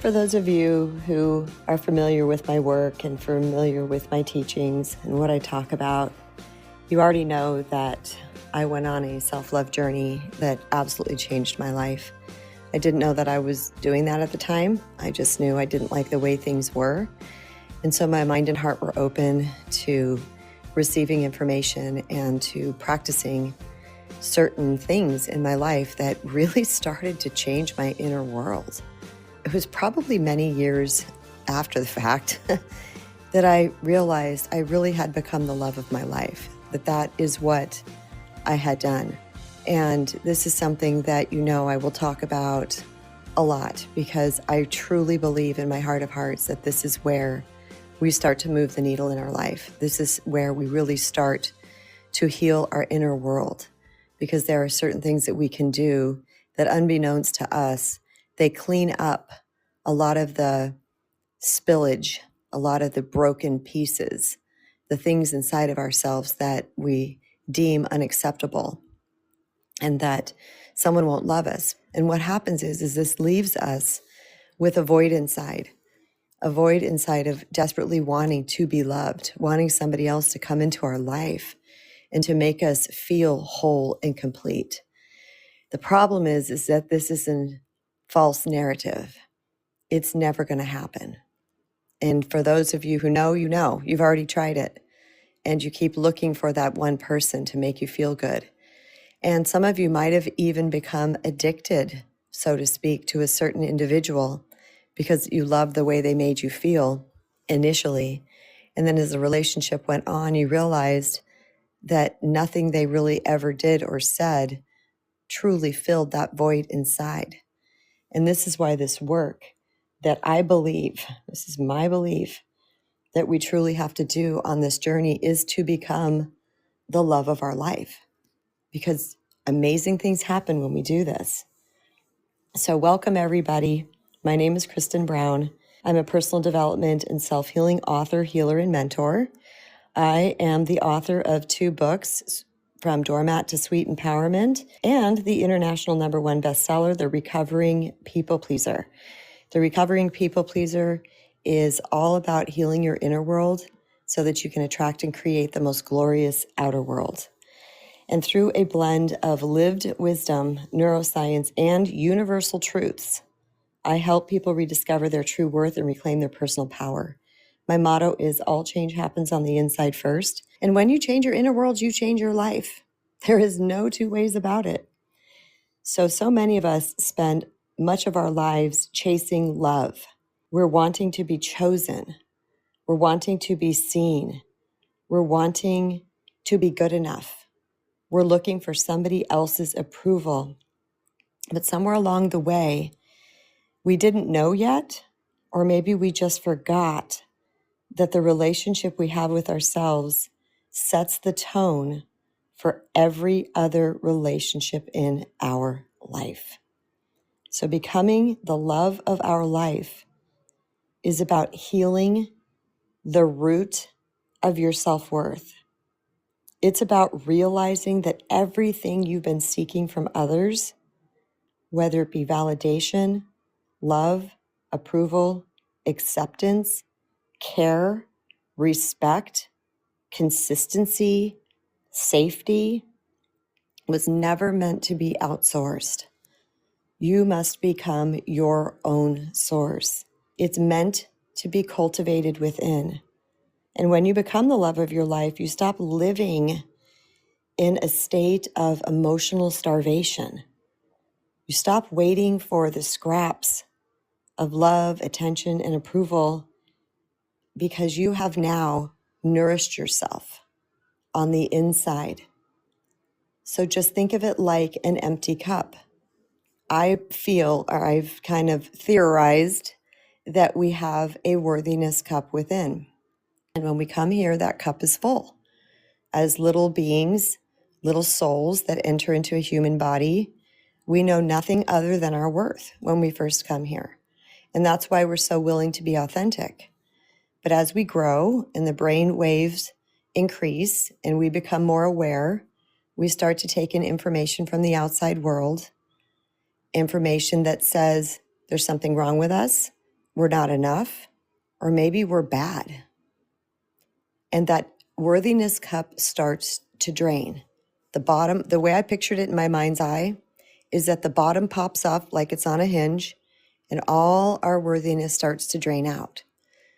For those of you who are familiar with my work and familiar with my teachings and what I talk about, you already know that I went on a self-love journey that absolutely changed my life. I didn't know that I was doing that at the time. I just knew I didn't like the way things were. And so my mind and heart were open to receiving information and to practicing certain things in my life that really started to change my inner world. It was probably many years after the fact that I realized I really had become the love of my life, that is what I had done. And this is something that I will talk about a lot because I truly believe in my heart of hearts that this is where we start to move the needle in our life. This is where we really start to heal our inner world, because there are certain things that we can do that, unbeknownst to us, they clean up a lot of the spillage, a lot of the broken pieces, the things inside of ourselves that we deem unacceptable and that someone won't love us. And what happens is this leaves us with a void inside of desperately wanting to be loved, wanting somebody else to come into our life and to make us feel whole and complete. The problem is that this is a false narrative. It's never going to happen. And for those of you who know, you've already tried it. And you keep looking for that one person to make you feel good. And some of you might have even become addicted, so to speak, to a certain individual because you loved the way they made you feel initially. And then as the relationship went on, you realized that nothing they really ever did or said truly filled that void inside. And this is why this work that I believe, this is my belief, that we truly have to do on this journey is to become the love of our life, because amazing things happen when we do this. So welcome everybody. My name is Kristen Brown. I'm a personal development and self-healing author, healer, and mentor. I am the author of 2 books, From Doormat to Sweet Empowerment, and the international #1 bestseller, The Recovering People Pleaser. The Recovering People Pleaser is all about healing your inner world so that you can attract and create the most glorious outer world. And through a blend of lived wisdom, neuroscience, and universal truths, I help people rediscover their true worth and reclaim their personal power. My motto is all change happens on the inside first. And when you change your inner world, you change your life. There is no 2 ways about it. So many of us spend much of our lives chasing love. We're wanting to be chosen. We're wanting to be seen. We're wanting to be good enough. We're looking for somebody else's approval. But somewhere along the way, we didn't know yet, or maybe we just forgot that the relationship we have with ourselves sets the tone for every other relationship in our life. So becoming the love of our life is about healing the root of your self-worth. It's about realizing that everything you've been seeking from others, whether it be validation, love, approval, acceptance, care, respect, consistency, safety, was never meant to be outsourced. You must become your own source. It's meant to be cultivated within. And when you become the love of your life, you stop living in a state of emotional starvation. You stop waiting for the scraps of love, attention, and approval, because you have now nourished yourself on the inside. So just think of it like an empty cup. I feel, or I've kind of theorized, that we have a worthiness cup within. And when we come here, that cup is full. As little beings, little souls that enter into a human body, we know nothing other than our worth when we first come here. And that's why we're so willing to be authentic. But as we grow and the brain waves increase and we become more aware, we start to take in information from the outside world, information that says there's something wrong with us, we're not enough, or maybe we're bad. And that worthiness cup starts to drain. The bottom, the way I pictured it in my mind's eye, is that the bottom pops up like it's on a hinge and all our worthiness starts to drain out.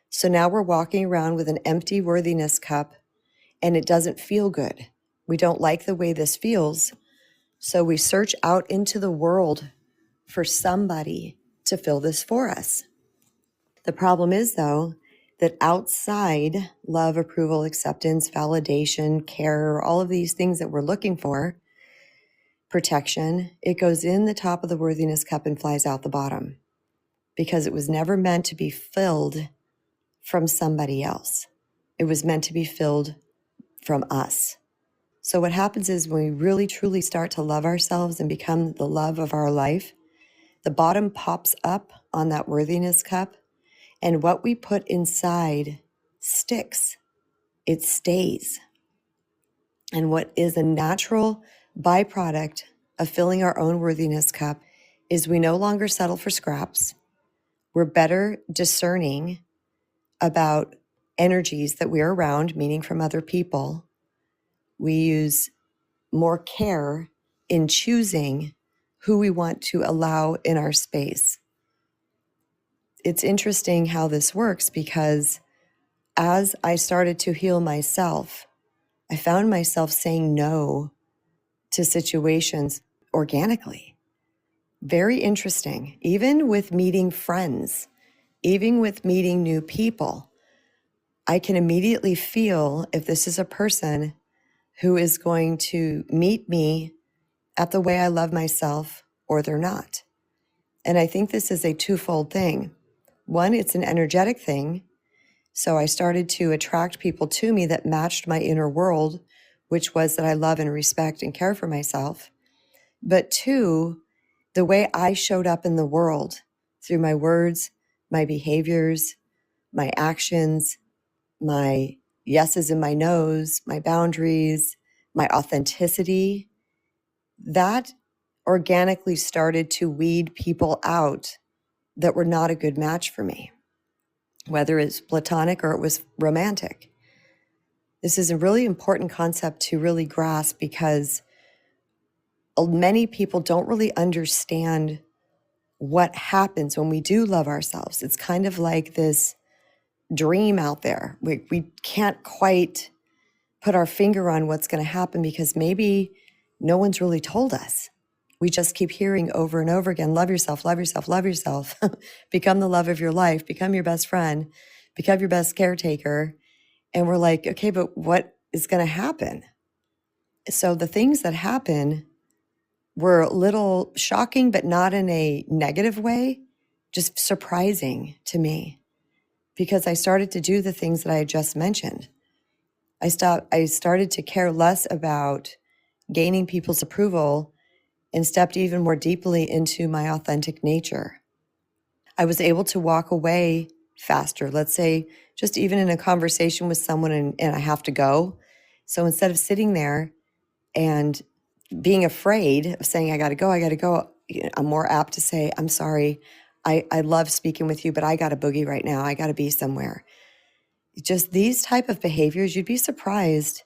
So now we're walking around with an empty worthiness cup and it doesn't feel good. We don't like the way this feels. So we search out into the world for somebody to fill this for us. The problem is, though, that outside love, approval, acceptance, validation, care, all of these things that we're looking for, protection, it goes in the top of the worthiness cup and flies out the bottom because it was never meant to be filled from somebody else. It was meant to be filled from us. So what happens is when we really truly start to love ourselves and become the love of our life, the bottom pops up on that worthiness cup, and what we put inside sticks. It stays. And what is a natural byproduct of filling our own worthiness cup is we no longer settle for scraps. We're better discerning about energies that we're around, meaning from other people. We use more care in choosing who we want to allow in our space. It's interesting how this works because as I started to heal myself, I found myself saying no to situations organically. Very interesting. Even with meeting friends, even with meeting new people, I can immediately feel if this is a person who is going to meet me at the way I love myself or they're not. And I think this is a twofold thing. One, it's an energetic thing. So I started to attract people to me that matched my inner world, which was that I love and respect and care for myself. But two, the way I showed up in the world through my words, my behaviors, my actions, my yeses and my nos, my boundaries, my authenticity, that organically started to weed people out that were not a good match for me, whether it's platonic or it was romantic. This is a really important concept to really grasp because many people don't really understand what happens when we do love ourselves. It's kind of like this dream out there. We can't quite put our finger on what's going to happen because maybe no one's really told us. We just keep hearing over and over again, love yourself, love yourself, love yourself, become the love of your life, become your best friend, become your best caretaker. And we're like, okay, but what is going to happen? So the things that happen were a little shocking, but not in a negative way, just surprising to me because I started to do the things that I had just mentioned. I started to care less about gaining people's approval and stepped even more deeply into my authentic nature. I was able to walk away faster. Let's say just even in a conversation with someone and I have to go. So instead of sitting there and being afraid of saying, I got to go, I'm more apt to say, I'm sorry. I love speaking with you, but I got a boogie right now. I got to be somewhere. Just these type of behaviors, you'd be surprised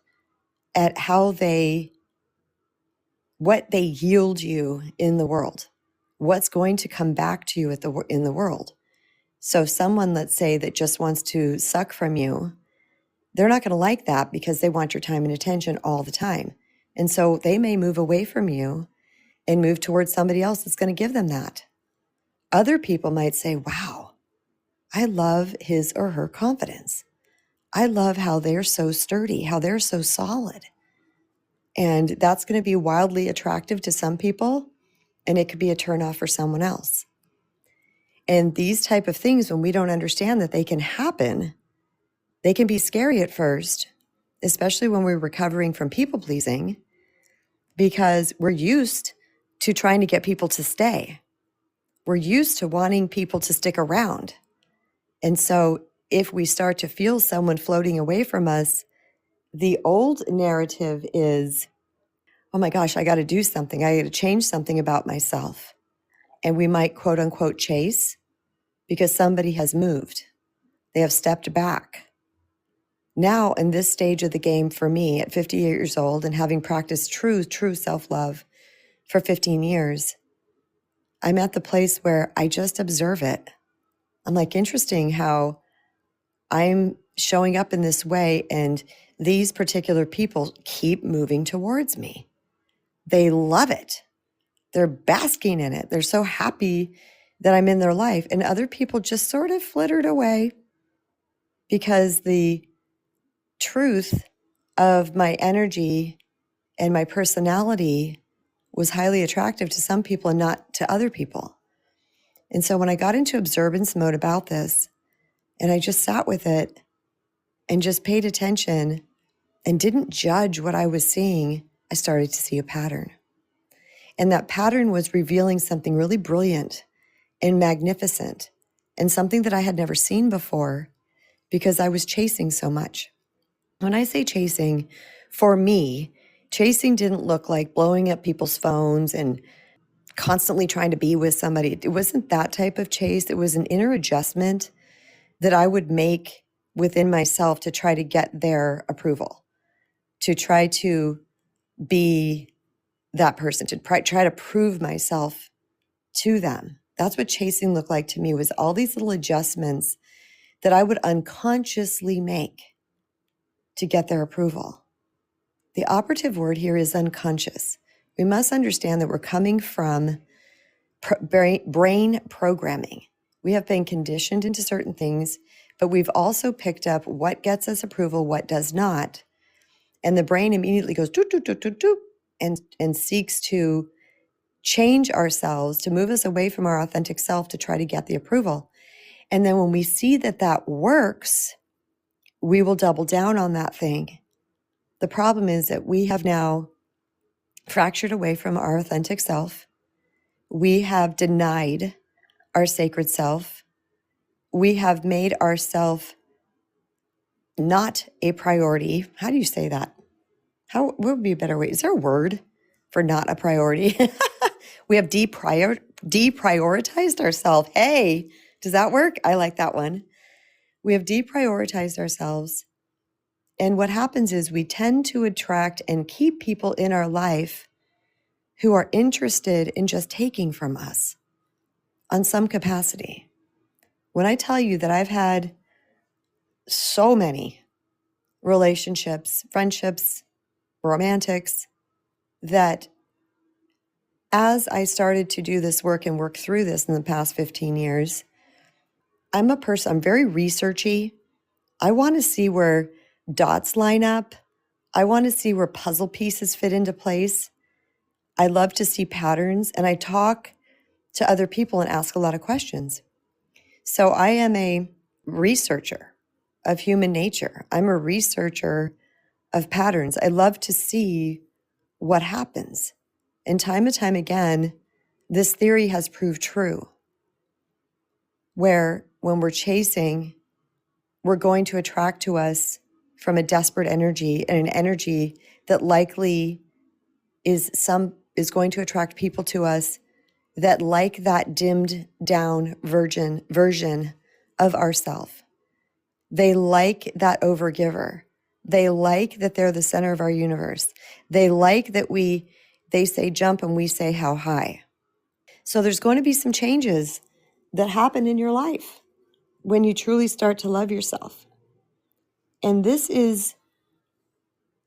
at what they yield you in the world, what's going to come back to you in the world. So someone, let's say, that just wants to suck from you, they're not going to like that because they want your time and attention all the time. And so they may move away from you and move towards somebody else that's going to give them that. Other people might say, wow, I love his or her confidence. I love how they're so sturdy, how they're so solid. And that's going to be wildly attractive to some people, and it could be a turnoff for someone else. And these type of things, when we don't understand that they can happen, they can be scary at first, especially when we're recovering from people pleasing, because we're used to trying to get people to stay. We're used to wanting people to stick around. And so if we start to feel someone floating away from us, the old narrative is, oh my gosh, I got to do something. I got to change something about myself. And we might quote unquote chase. because somebody has moved. They have stepped back. Now, in this stage of the game for me at 58 years old and having practiced true self-love for 15 years, I'm at the place where I just observe it. I'm like, interesting how I'm showing up in this way and these particular people keep moving towards me. They love it. They're basking in it. They're so happy that I'm in their life. And other people just sort of flittered away because the truth of my energy and my personality was highly attractive to some people and not to other people. And so when I got into observance mode about this, and I just sat with it and just paid attention and didn't judge what I was seeing, I started to see a pattern. And that pattern was revealing something really brilliant and magnificent and something that I had never seen before because I was chasing so much. When I say chasing, for me, chasing didn't look like blowing up people's phones and constantly trying to be with somebody. It wasn't that type of chase. It was an inner adjustment that I would make within myself to try to get their approval, to try to be that person, to try to prove myself to them. That's what chasing looked like to me, was all these little adjustments that I would unconsciously make to get their approval. The operative word here is unconscious. We must understand that we're coming from brain programming. We have been conditioned into certain things, but we've also picked up what gets us approval, what does not. And the brain immediately goes doop, doop, doop, doop, doop, and seeks to change ourselves, to move us away from our authentic self to try to get the approval. And then when we see that that works, we will double down on that thing. The problem is that we have now fractured away from our authentic self. We have denied our sacred self. We have made ourself not a priority. How do you say that? What would be a better way? Is there a word for not a priority? We have deprioritized ourselves. Hey, does that work? I like that one. We have deprioritized ourselves. And what happens is we tend to attract and keep people in our life who are interested in just taking from us on some capacity. When I tell you that I've had so many relationships, friendships, romantics, that as I started to do this work and work through this in the past 15 years, I'm very researchy. I want to see where dots line up. I want to see where puzzle pieces fit into place. I love to see patterns, and I talk to other people and ask a lot of questions. So I am a researcher of human nature. I'm a researcher of patterns. I love to see what happens. And time again, this theory has proved true, where when we're chasing, we're going to attract to us from a desperate energy, and an energy that likely is going to attract people to us that like that dimmed down version of ourself. They like that overgiver. They like that they're the center of our universe. They like that they say jump and we say how high. So there's going to be some changes that happen in your life when you truly start to love yourself. And this is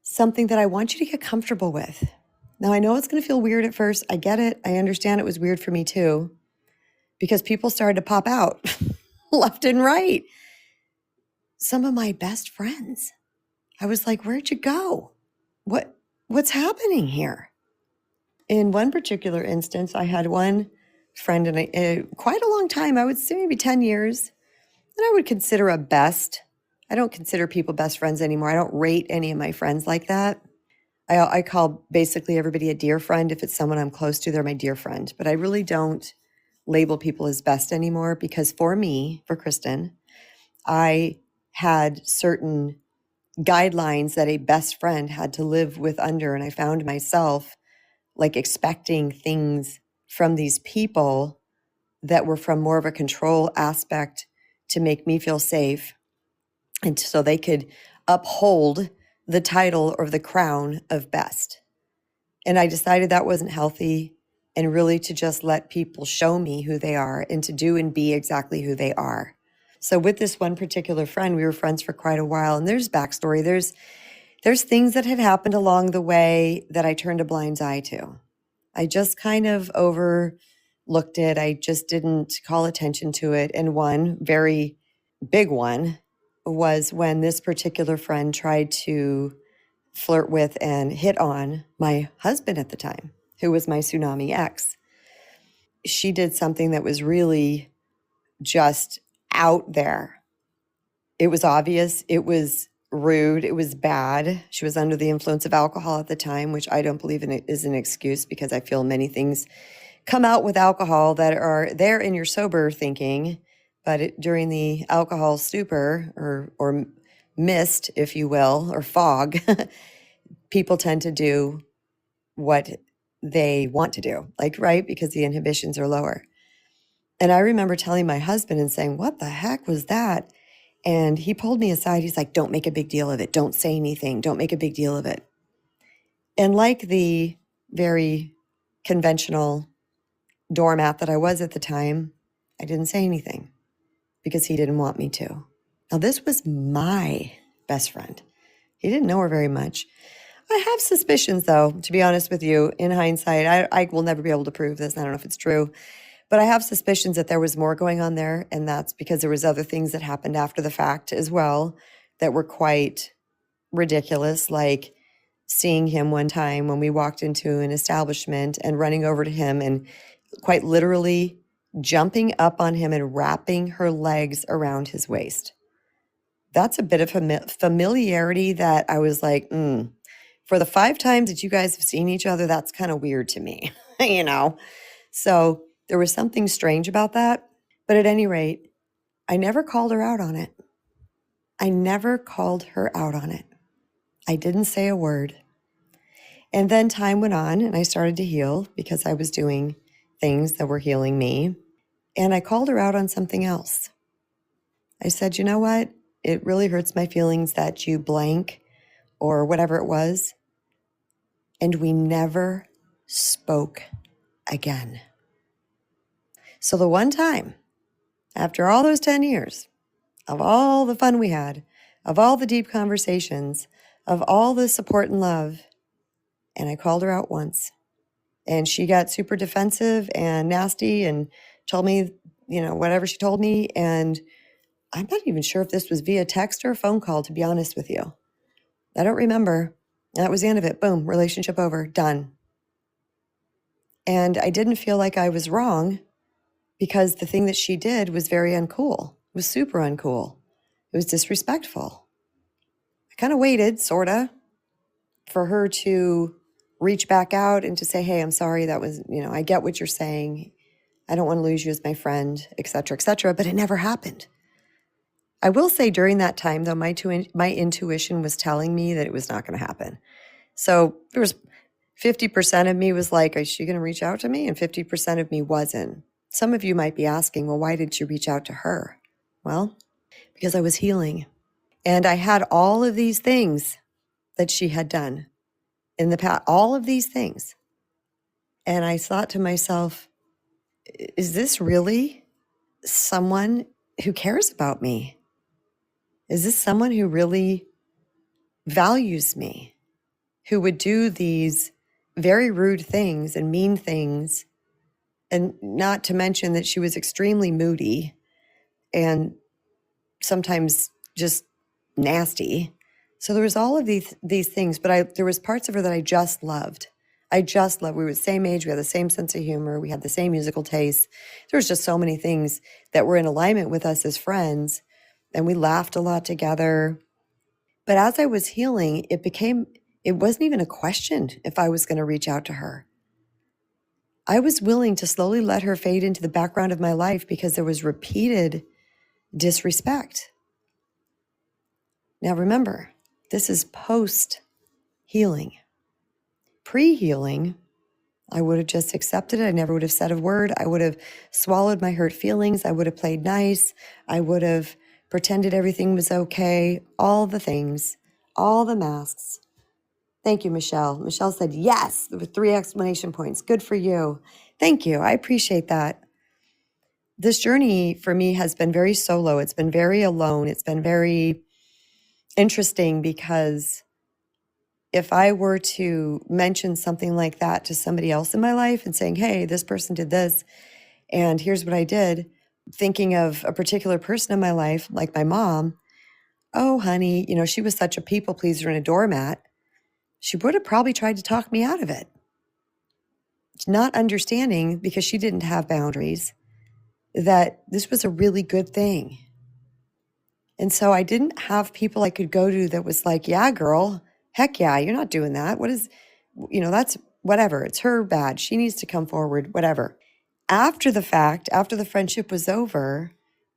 something that I want you to get comfortable with. Now, I know it's going to feel weird at first. I get it. I understand it was weird for me too, because people started to pop out left and right. Some of my best friends. I was like, where'd you go? What's happening here? In one particular instance, I had one friend in quite a long time, I would say maybe 10 years, and I would consider a best. I don't consider people best friends anymore. I don't rate any of my friends like that. I call basically everybody a dear friend. If it's someone I'm close to, they're my dear friend. But I really don't label people as best anymore, because for me, for Kristen, I had certain guidelines that a best friend had to live with under. And I found myself like expecting things from these people that were from more of a control aspect to make me feel safe, and so they could uphold the title or the crown of best. And I decided that wasn't healthy, and really to just let people show me who they are and to do and be exactly who they are. So with this one particular friend, we were friends for quite a while, and there's backstory. There's things that had happened along the way that I turned a blind eye to. I just kind of overlooked it. I just didn't call attention to it. And one very big one was when this particular friend tried to flirt with and hit on my husband at the time, who was my tsunami ex. She did something that was really just out there. It was obvious. It was rude. It was bad. She was under the influence of alcohol at the time, which I don't believe is an excuse, because I feel many things come out with alcohol that are there in your sober thinking, but during the alcohol stupor or mist, if you will, or fog, people tend to do what they want to do, like, right? Because the inhibitions are lower. And I remember telling my husband and saying, what the heck was that? And he pulled me aside. He's like, don't make a big deal of it. Don't say anything. Don't make a big deal of it. And like the very conventional doormat that I was at the time, I didn't say anything because he didn't want me to. Now, this was my best friend. He didn't know her very much. I have suspicions, though, to be honest with you. In hindsight, I will never be able to prove this. I don't know if it's true, but I have suspicions that there was more going on there, and that's because there was other things that happened after the fact as well that were quite ridiculous, like seeing him one time when we walked into an establishment and running over to him and quite literally jumping up on him and wrapping her legs around his waist. That's a bit of familiarity that I was like, for the 5 times that you guys have seen each other, that's kind of weird to me, you know? So there was something strange about that. But at any rate, I never called her out on it. I never called her out on it. I didn't say a word. And then time went on and I started to heal because I was doing things that were healing me. And I called her out on something else. I said, you know what? It really hurts my feelings that you blank or whatever it was. And we never spoke again. So the one time, after all those 10 years, of all the fun we had, of all the deep conversations, of all the support and love, and I called her out once. And she got super defensive and nasty and told me, whatever she told me. And I'm not even sure if this was via text or a phone call, to be honest with you. I don't remember. That was the end of it. Boom, relationship over, done. And I didn't feel like I was wrong because the thing that she did was very uncool. It was super uncool. It was disrespectful. I kind of waited, sort of, for her to reach back out and to say, hey, I'm sorry. That was, I get what you're saying. I don't want to lose you as my friend, et cetera, but it never happened. I will say during that time, though, my intuition was telling me that it was not going to happen. So there was 50% of me was like, is she going to reach out to me? And 50% of me wasn't. Some of you might be asking, well, why did you reach out to her? Well, because I was healing. And I had all of these things that she had done in the past, all of these things. And I thought to myself, is this really someone who cares about me? Is this someone who really values me, who would do these very rude things and mean things? And not to mention that she was extremely moody and sometimes just nasty. So there was all of these things, but there was parts of her that I just loved. We were the same age. We had the same sense of humor. We had the same musical taste. There was just so many things that were in alignment with us as friends. And we laughed a lot together. But as I was healing, it wasn't even a question if I was going to reach out to her. I was willing to slowly let her fade into the background of my life because there was repeated disrespect. Now remember, this is post-healing. Pre-healing, I would have just accepted it. I never would have said a word. I would have swallowed my hurt feelings. I would have played nice. I would have pretended everything was okay. All the things, all the masks. Thank you, Michelle. Michelle said, yes, with 3 exclamation points. Good for you. Thank you. I appreciate that. This journey for me has been very solo. It's been very alone. It's been very interesting because if I were to mention something like that to somebody else in my life and saying, hey, this person did this, and here's what I did, thinking of a particular person in my life, like my mom, oh, honey, she was such a people pleaser and a doormat. She would have probably tried to talk me out of it. Not understanding, because she didn't have boundaries, that this was a really good thing. And so I didn't have people I could go to that was like, yeah, girl, heck yeah, you're not doing that. What is, that's whatever. It's her bad. She needs to come forward, whatever. After the fact, after the friendship was over,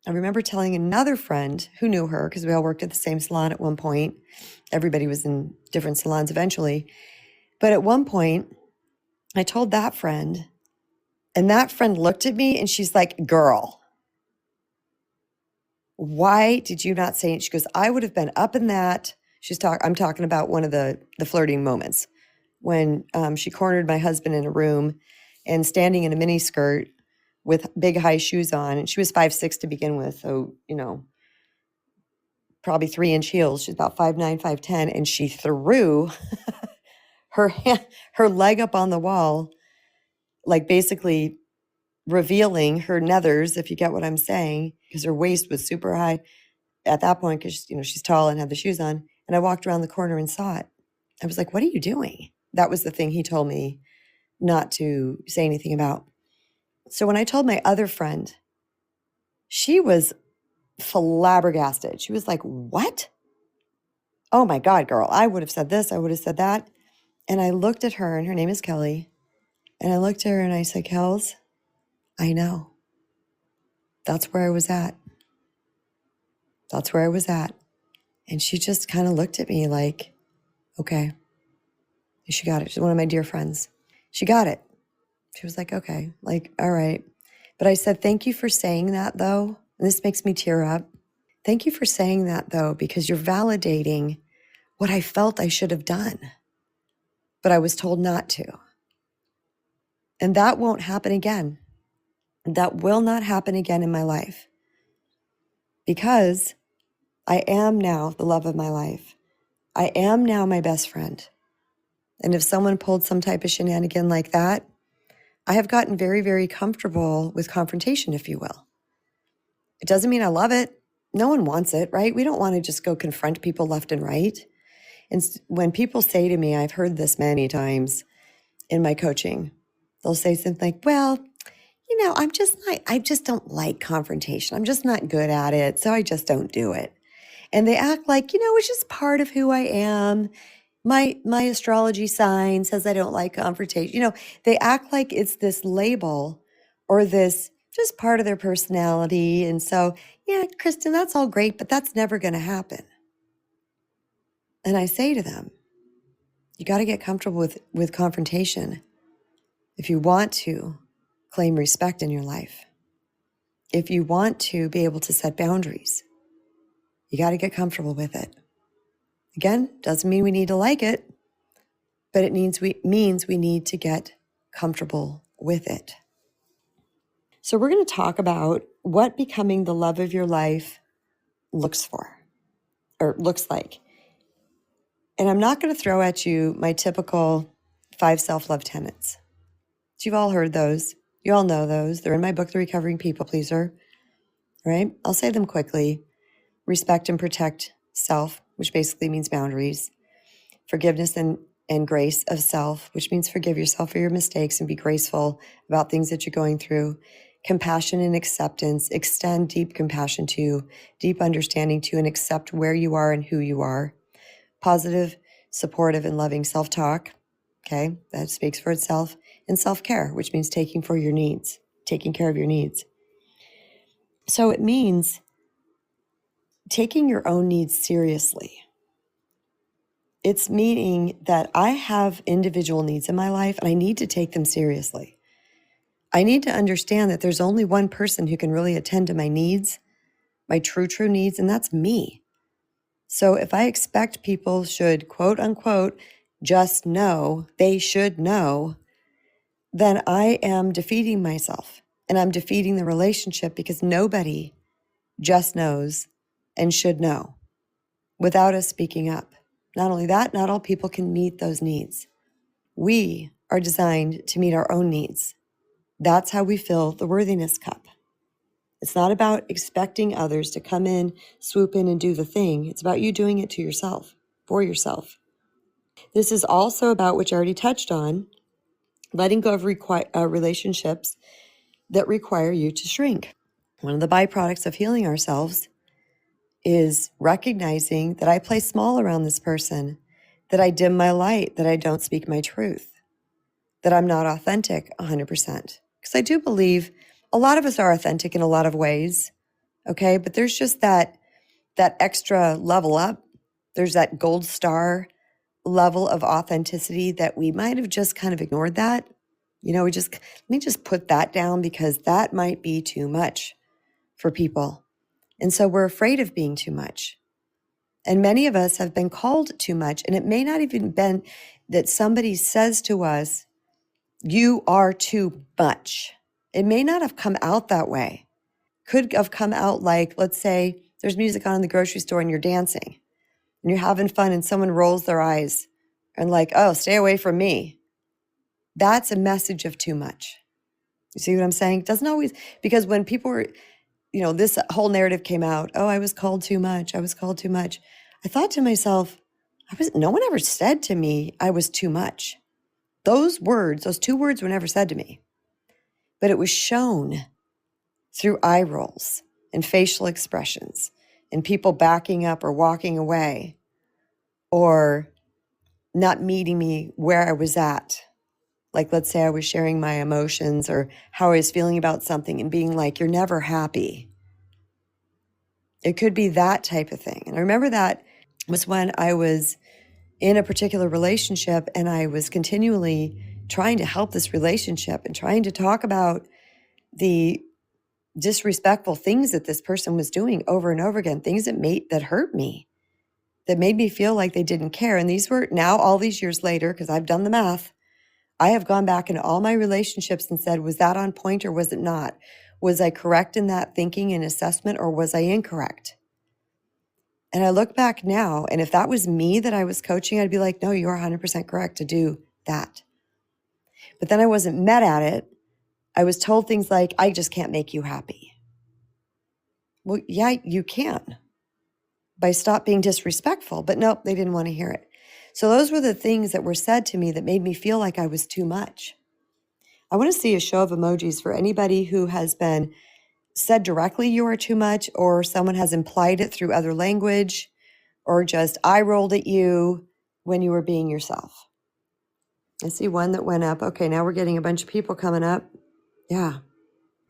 I remember telling another friend who knew her, because we all worked at the same salon at one point. Everybody was in different salons eventually. But at one point, I told that friend, and that friend looked at me and she's like, girl, why did you not say it? She goes, I would have been up in that. I'm talking about one of the flirting moments when she cornered my husband in a room and standing in a mini skirt with big high shoes on. And she was 5'6" to begin with. So, probably 3-inch heels. She's about 5'9", 5'10". And she threw her leg up on the wall, like basically revealing her nethers, if you get what I'm saying, because her waist was super high at that point, because she's tall and had the shoes on. And I walked around the corner and saw it. I was like, what are you doing? That was the thing he told me not to say anything about. So when I told my other friend, she was flabbergasted. She was like, what? Oh my God, girl, I would have said this, I would have said that. And I looked at her, and her name is Kelly. And I looked at her and I said, Kels, I know. That's where I was at. That's where I was at. And she just kind of looked at me like, okay. She got it. She's one of my dear friends. She got it. She was like, okay, like, all right. But I said, thank you for saying that, though. And this makes me tear up. Thank you for saying that, though, because you're validating what I felt I should have done, but I was told not to. And that won't happen again. That will not happen again in my life, because I am now the love of my life. I am now my best friend. And if someone pulled some type of shenanigan like that, I have gotten very, very comfortable with confrontation, if you will. It doesn't mean I love it. No one wants it, right? We don't want to just go confront people left and right. And when people say to me, I've heard this many times in my coaching, they'll say something like, well, I just don't like confrontation. I'm just not good at it. So I just don't do it. And they act like, it's just part of who I am. My astrology sign says I don't like confrontation. They act like it's this label or this just part of their personality. And so, yeah, Kristen, that's all great, but that's never going to happen. And I say to them, you got to get comfortable with confrontation if you want to claim respect in your life. If you want to be able to set boundaries, you got to get comfortable with it. Again, doesn't mean we need to like it, but it means we need to get comfortable with it. So we're going to talk about what becoming the love of your life looks like. And I'm not going to throw at you my typical 5 self-love tenets. You've all heard those. You all know those. They're in my book, The Recovering People Pleaser. Right? I'll say them quickly. Respect and protect self, which basically means boundaries. Forgiveness and grace of self, which means forgive yourself for your mistakes and be graceful about things that you're going through. Compassion and acceptance, extend deep compassion to, deep understanding to, and accept where you are and who you are. Positive, supportive, and loving self-talk, okay, that speaks for itself. And self-care, which means taking care of your needs. So it means taking your own needs seriously. It's meaning that I have individual needs in my life and I need to take them seriously. I need to understand that there's only one person who can really attend to my needs, my true needs, and that's me. So if I expect people should, quote unquote, just know, they should know, then I am defeating myself and I'm defeating the relationship because nobody just knows and should know without us speaking up. Not only that, not all people can meet those needs. We are designed to meet our own needs. That's how we fill the worthiness cup. It's not about expecting others to come in, swoop in, and do the thing. It's about you doing it to yourself, for yourself. This is also about, which I already touched on, letting go of relationships that require you to shrink. One of the byproducts of healing ourselves is recognizing that I play small around this person, that I dim my light, that I don't speak my truth, that I'm not authentic 100%. Because I do believe a lot of us are authentic in a lot of ways, okay? But there's just that extra level up. There's that gold star level of authenticity that we might have just kind of ignored that. Let me just put that down because that might be too much for people. And so we're afraid of being too much. And many of us have been called too much. And it may not even been that somebody says to us, you are too much. It may not have come out that way. Could have come out like, let's say there's music on in the grocery store and you're dancing and you're having fun and someone rolls their eyes and like, oh, stay away from me. That's a message of too much. You see what I'm saying? It doesn't always, because when people were, this whole narrative came out, oh, I was called too much. I was called too much. I thought to myself, no one ever said to me I was too much. Those two words were never said to me, but it was shown through eye rolls and facial expressions and people backing up or walking away or not meeting me where I was at. Like, let's say I was sharing my emotions or how I was feeling about something and being like, you're never happy. It could be that type of thing. And I remember that was when I was in a particular relationship and I was continually trying to help this relationship and trying to talk about the disrespectful things that this person was doing over and over again, things that hurt me, that made me feel like they didn't care. And these were now all these years later, because I've done the math, I have gone back into all my relationships and said, was that on point or was it not? Was I correct in that thinking and assessment or was I incorrect? And I look back now, and if that was me that I was coaching, I'd be like, no, you're 100% correct to do that. But then I wasn't met at it. I was told things like, I just can't make you happy. Well, yeah, you can by stop being disrespectful. But nope, they didn't want to hear it. So those were the things that were said to me that made me feel like I was too much. I want to see a show of emojis for anybody who has been said directly you are too much, or someone has implied it through other language, or just eye rolled at you when you were being yourself. I see one that went up. Okay, now we're getting a bunch of people coming up. Yeah.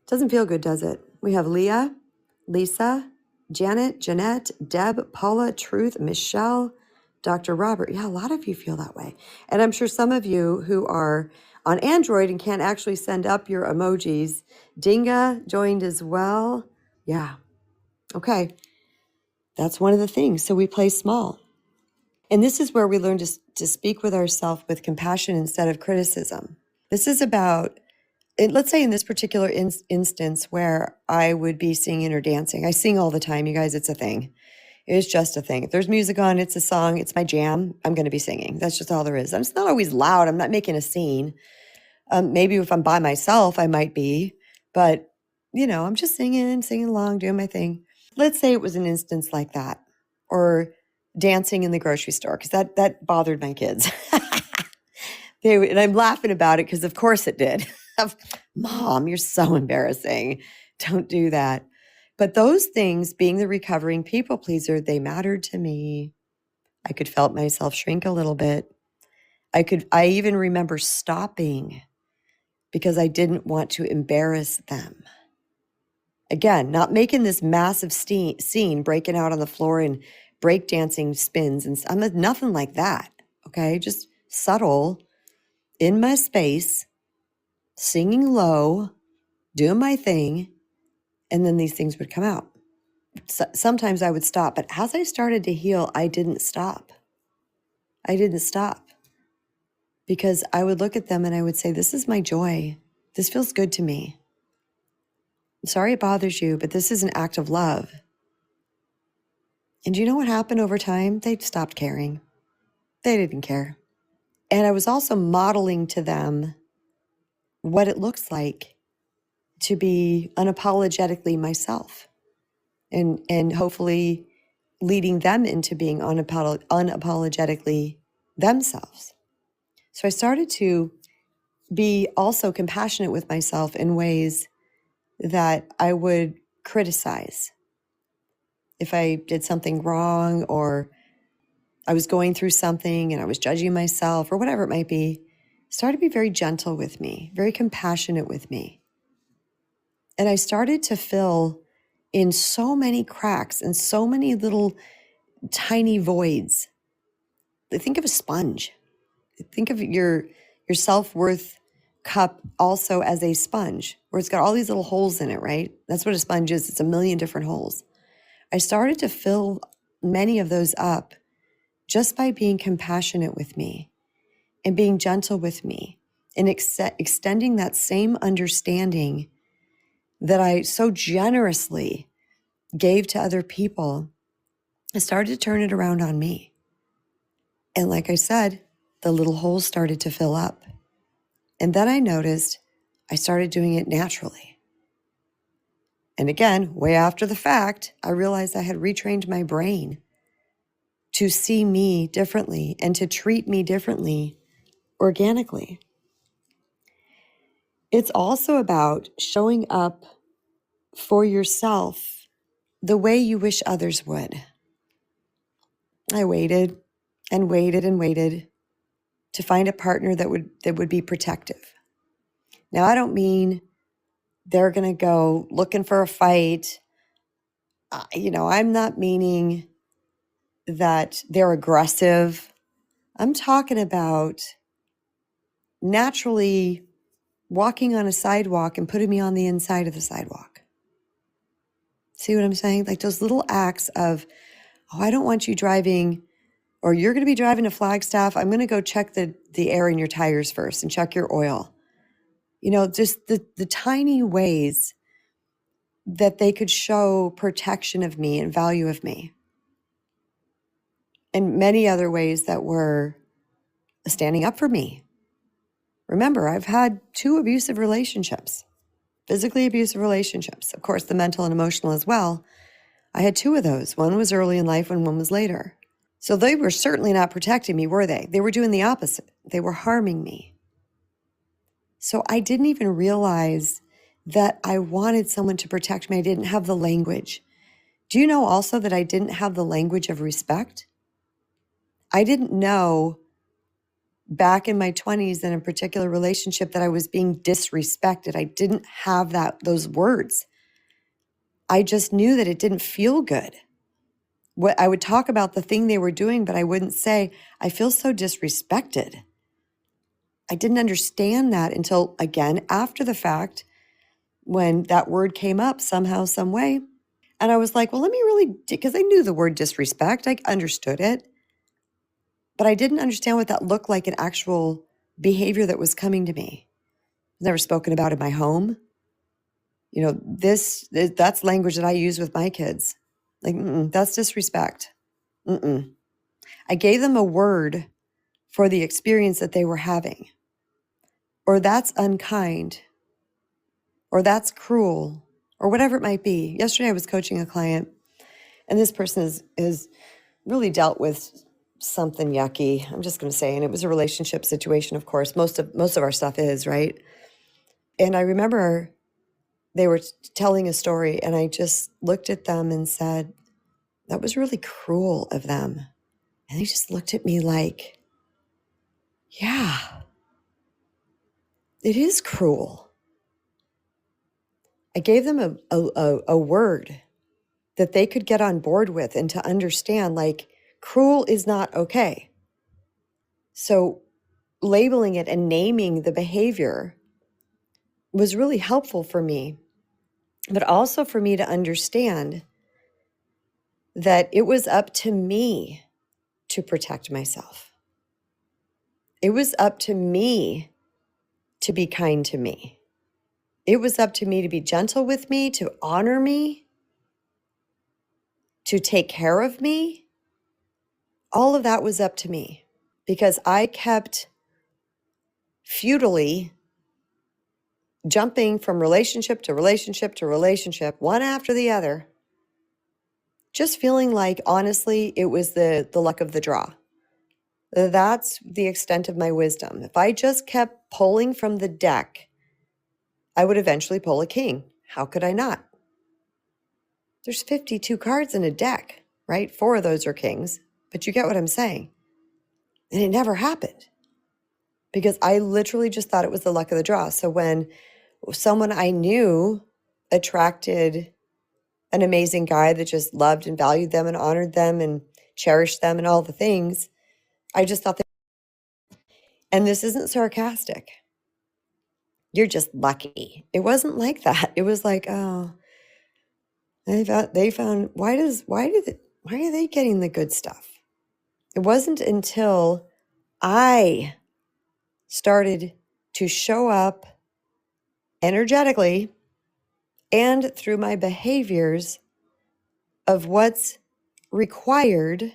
Doesn't feel good, does it? We have Leah, Lisa, Janet, Jeanette, Deb, Paula, Truth, Michelle, Dr. Robert. Yeah, a lot of you feel that way. And I'm sure some of you who are on Android and can't actually send up your emojis. Dinga joined as well. Yeah. Okay. That's one of the things. So we play small. And this is where we learn to speak with ourselves with compassion instead of criticism. This is about, let's say in this particular instance where I would be singing or dancing. I sing all the time, you guys. It's a thing. It's just a thing. If there's music on, it's a song, it's my jam, I'm going to be singing. That's just all there is. And it's not always loud. I'm not making a scene. Maybe if I'm by myself, I might be. But, I'm just singing along, doing my thing. Let's say it was an instance like that. Or dancing in the grocery store, because that bothered my kids. And I'm laughing about it because of course it did. Mom, you're so embarrassing. Don't do that. But those things, being the recovering people pleaser, they mattered to me. I could felt myself shrink a little bit. I even remember stopping because I didn't want to embarrass them. Again, not making this massive scene, breaking out on the floor and breakdancing spins. And I'm nothing like that. Okay. Just subtle in my space, singing low, doing my thing. And then these things would come out. Sometimes I would stop, but as I started to heal, I didn't stop. I didn't stop because I would look at them and I would say, this is my joy. This feels good to me. I'm sorry it bothers you, but this is an act of love. And do you know what happened over time? They stopped caring. They didn't care. And I was also modeling to them what it looks like to be unapologetically myself, and hopefully leading them into being unapologetically themselves. So I started to be also compassionate with myself in ways that I would criticize. If I did something wrong, or I was going through something and I was judging myself, or whatever it might be, started to be very gentle with me, very compassionate with me. And I started to fill in so many cracks and so many little tiny voids. Think of a sponge. Think of your self-worth cup also as a sponge, where it's got all these little holes in it, right? That's what a sponge is. It's a million different holes. I started to fill many of those up just by being compassionate with me and being gentle with me and extending that same understanding that I so generously gave to other people. I started to turn it around on me. And like I said, the little holes started to fill up. And then I noticed I started doing it naturally. And again, way after the fact, I realized I had retrained my brain to see me differently and to treat me differently organically. It's also about showing up for yourself the way you wish others would. I waited and waited and waited to find a partner that would be protective. Now, I don't mean they're going to go looking for a fight. I'm not meaning that they're aggressive. I'm talking about naturally walking on a sidewalk and putting me on the inside of the sidewalk. See what I'm saying? Like those little acts of, oh, I don't want you driving, or you're going to be driving to Flagstaff. I'm going to go check the air in your tires first and check your oil. Just the tiny ways that they could show protection of me and value of me. And many other ways that were standing up for me. Remember, I've had 2 abusive relationships, physically abusive relationships. Of course, the mental and emotional as well. I had 2 of those. One was early in life and one was later. So they were certainly not protecting me, were they? They were doing the opposite. They were harming me. So I didn't even realize that I wanted someone to protect me. I didn't have the language. Do you know also that I didn't have the language of respect? I didn't know back in my 20s in a particular relationship that I was being disrespected. I didn't have those words. I just knew that it didn't feel good. What I would talk about the thing they were doing, but I wouldn't say, I feel so disrespected. I didn't understand that until, again, after the fact, when that word came up somehow, some way. And I was like, well, let me really, because I knew the word disrespect. I understood it. But I didn't understand what that looked like in actual behavior that was coming to me. Never spoken about in my home. That's language that I use with my kids. Like, that's disrespect. I gave them a word for the experience that they were having. Or that's unkind. Or that's cruel. Or whatever it might be. Yesterday I was coaching a client, and this person is really dealt with something yucky. I'm just going to say, and it was a relationship situation, of course. Most of our stuff is, right? And I remember they were telling a story, and I just looked at them and said, that was really cruel of them. And they just looked at me like, yeah, it is cruel. I gave them a word that they could get on board with and to understand, like, cruel is not okay. So labeling it and naming the behavior was really helpful for me, but also for me to understand that it was up to me to protect myself. It was up to me to be kind to me. It was up to me to be gentle with me, to honor me, to take care of me. All of that was up to me because I kept futilely jumping from relationship to relationship to relationship, one after the other, just feeling like, honestly, it was the luck of the draw. That's the extent of my wisdom. If I just kept pulling from the deck, I would eventually pull a king. How could I not? There's 52 cards in a deck, right? 4 of those are kings, but you get what I'm saying. And it never happened because I literally just thought it was the luck of the draw. So when someone I knew attracted an amazing guy that just loved and valued them and honored them and cherished them and all the things, I just thought that, and this isn't sarcastic, you're just lucky. It wasn't like that. It was like, oh, they found, why are they getting the good stuff? It wasn't until I started to show up energetically and through my behaviors of what's required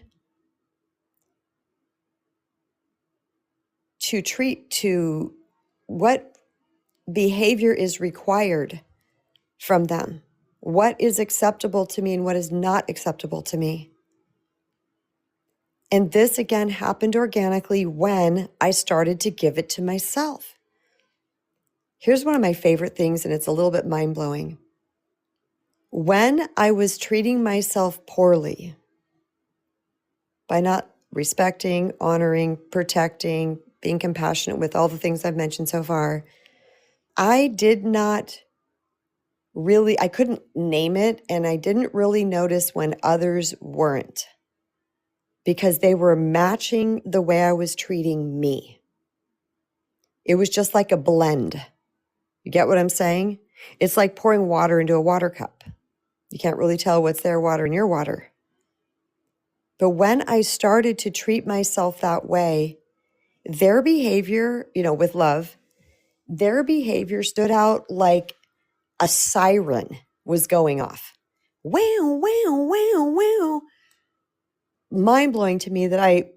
to what behavior is required from them, what is acceptable to me and what is not acceptable to me. And this again happened organically when I started to give it to myself. Here's one of my favorite things, and it's a little bit mind-blowing. When I was treating myself poorly by not respecting, honoring, protecting, being compassionate with all the things I've mentioned so far, I couldn't name it, and I didn't really notice when others weren't because they were matching the way I was treating me. It was just like a blend. You get what I'm saying? It's like pouring water into a water cup. You can't really tell what's their water and your water. But when I started to treat myself that way, their behavior, with love, their behavior stood out like a siren was going off. Wow, wow, wow, wow. Mind-blowing to me that I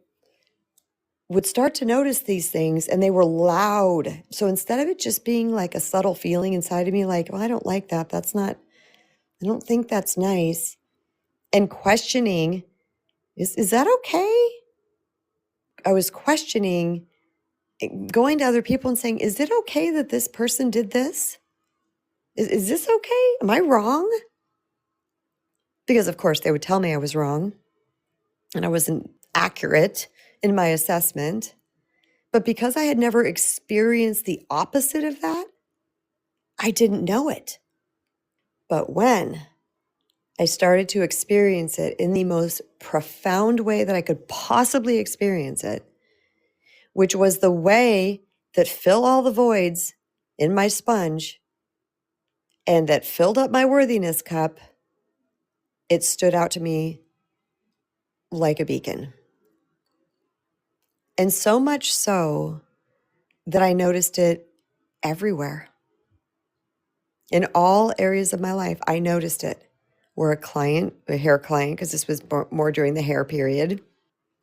would start to notice these things and they were loud. So instead of it just being like a subtle feeling inside of me, like, well, I don't like that. I don't think that's nice. And questioning, is that okay? I was questioning, going to other people and saying, is it okay that this person did this? Is this okay? Am I wrong? Because of course they would tell me I was wrong and I wasn't accurate in my assessment. But because I had never experienced the opposite of that, I didn't know it. But when I started to experience it in the most profound way that I could possibly experience it, which was the way that filled all the voids in my sponge and that filled up my worthiness cup, it stood out to me like a beacon. And so much so that I noticed it everywhere. In all areas of my life, I noticed it. Where a hair client, because this was more during the hair period,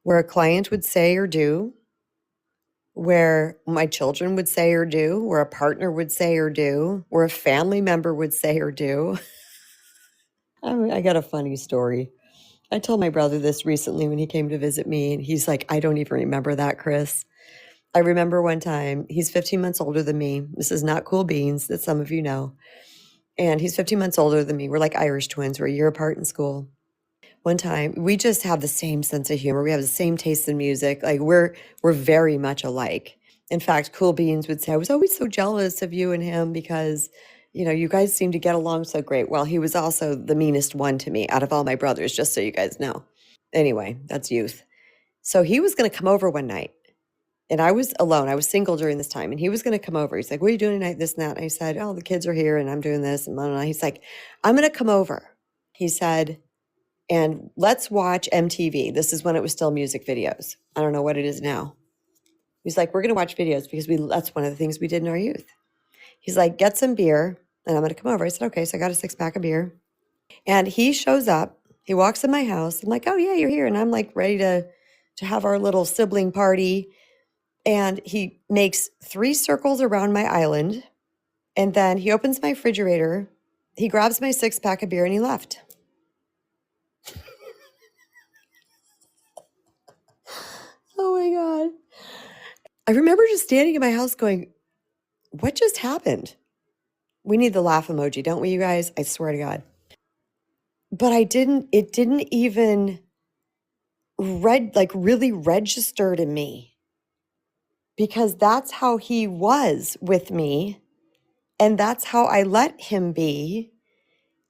where a client would say or do, where my children would say or do, where a partner would say or do, where a family member would say or do. I got a funny story. I told my brother this recently when he came to visit me, and he's like, I don't even remember that, Chris. I remember one time, he's 15 months older than me. This is not cool beans that some of you know. And he's 15 months older than me. We're like Irish twins. We're a year apart in school. One time, we just have the same sense of humor. We have the same taste in music. Like we're very much alike. In fact, Cool Beans would say, I was always so jealous of you and him because you guys seem to get along so great. Well, he was also the meanest one to me out of all my brothers, just so you guys know. Anyway, that's youth. So he was going to come over one night, and I was alone. I was single during this time, and he was going to come over. He's like, "What are you doing tonight?" This and that. And I said, "Oh, the kids are here, and I'm doing this." And blah, blah, blah. He's like, "I'm going to come over." He said, "And let's watch MTV." This is when it was still music videos. I don't know what it is now. He's like, "We're going to watch videos because that's one of the things we did in our youth." He's like, "Get some beer, and I'm going to come over." I said, "Okay." So I got a 6-pack of beer. And he shows up. He walks in my house. I'm like, "Oh, yeah, you're here." And I'm like ready to have our little sibling party. And he makes 3 circles around my island. And then he opens my refrigerator. He grabs my 6-pack of beer and he left. Oh my God. I remember just standing in my house going, what just happened? We need the laugh emoji, don't we, you guys? I swear to God. But it didn't even really register to me, because that's how he was with me. And that's how I let him be.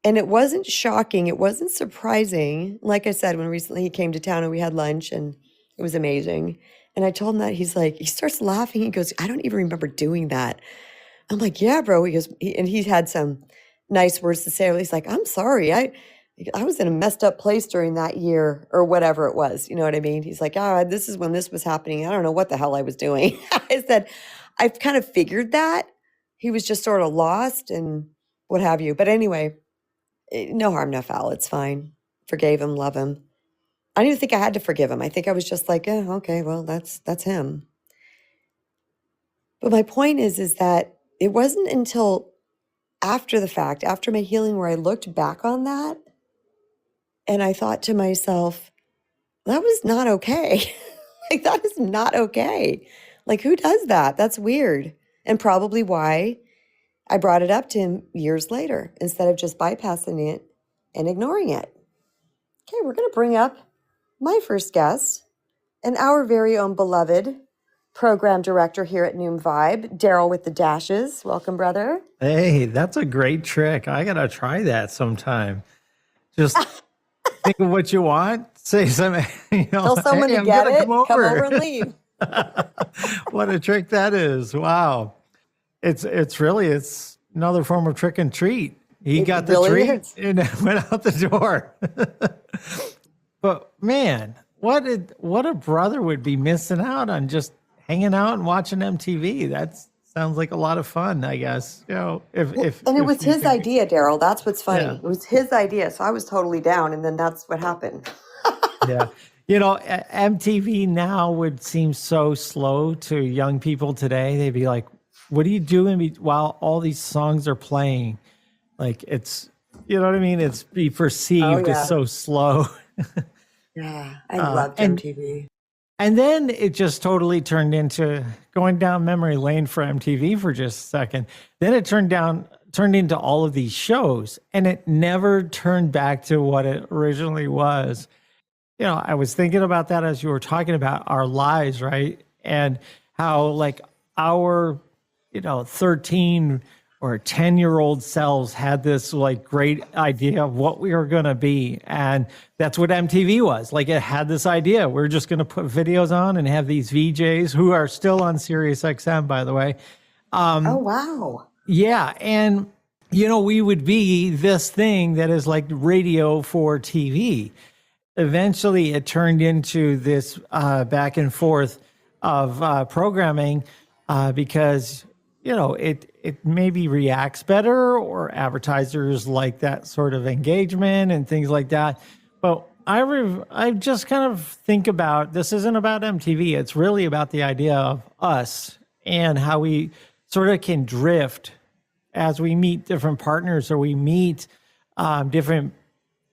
And it wasn't shocking. It wasn't surprising. Like I said, when recently he came to town and we had lunch and it was amazing. And I told him that. He starts laughing. He goes, "I don't even remember doing that." I'm like, "Yeah, bro." He goes, and he had some nice words to say. He's like, "I'm sorry. I was in a messed up place during that year," or whatever it was. You know what I mean? He's like, "This is when this was happening. I don't know what the hell I was doing." I said, "I've kind of figured that." He was just sort of lost and what have you. But anyway, no harm, no foul. It's fine. Forgave him, love him. I don't even think I had to forgive him. I think I was just like, okay, well, that's him. But my point is that it wasn't until after the fact, after my healing, where I looked back on that and I thought to myself, that was not okay. Like, that is not okay. Like, who does that? That's weird. And probably why I brought it up to him years later instead of just bypassing it and ignoring it. Okay, we're going to bring up my first guest and our very own beloved program director here at Noom Vibe, Daryl with the dashes. Welcome, brother. Hey, that's a great trick. I got to try that sometime. Just think of what you want, say something, Tell someone "Hey, to I'm get gonna it, come over." come over and leave. What a trick that is. Wow. It's another form of trick and treat. He got the really treat is. and went out the door. But man, what a brother would be missing out on just hanging out and watching MTV. That sounds like a lot of fun, I guess. And it was his idea, Daryl. That's what's funny. Yeah. It was his idea, so I was totally down, and then that's what happened. Yeah. MTV now would seem so slow to young people today. They'd be like, "What are you doing while all these songs are playing?" Like, it's, you know what I mean? It's be perceived yeah. as so slow. Yeah, I loved MTV. And then it just totally turned into going down memory lane for MTV for just a second. Then it turned into all of these shows, and it never turned back to what it originally was. I was thinking about that as you were talking about our lives, right? And how like our, 13 or 10-year-old selves had this like great idea of what we were going to be. And that's what MTV was. Like, it had this idea. We're just going to put videos on and have these VJs who are still on Sirius XM, by the way. Oh, wow. Yeah. And, we would be this thing that is like radio for TV. Eventually, it turned into this back and forth of programming because, it maybe reacts better, or advertisers like that sort of engagement and things like that. But I just kind of think about, this isn't about MTV. It's really about the idea of us and how we sort of can drift as we meet different partners, or we meet different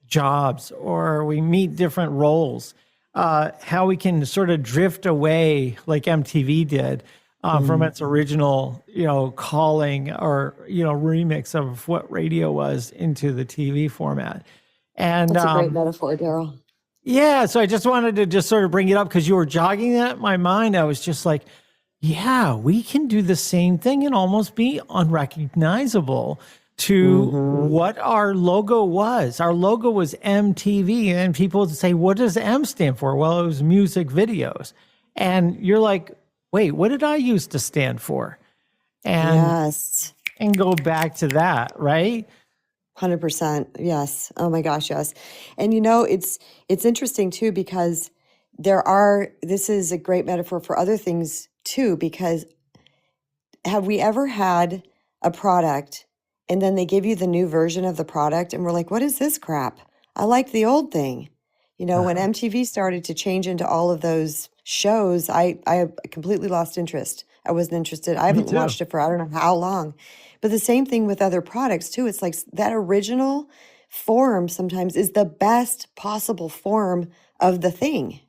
jobs, or we meet different roles, how we can sort of drift away like MTV did from its original, calling or, remix of what radio was into the TV format. And that's a great metaphor, Daryl. Yeah. So I just wanted to just sort of bring it up because you were jogging that in my mind. I was just like, yeah, we can do the same thing and almost be unrecognizable to what our logo was. Our logo was MTV, and people would say, what does M stand for? Well, it was music videos. And you're like, wait, what did I used to stand for? Yes. And go back to that, right? 100%. Yes. Oh my gosh, yes. And it's interesting too, because this is a great metaphor for other things too, because have we ever had a product and then they give you the new version of the product and we're like, what is this crap? I like the old thing. When MTV started to change into all of those shows, I completely lost interest. I wasn't interested. I Me haven't too. watched it for I don't know how long. But the same thing with other products too. It's like that original form sometimes is the best possible form of the thing.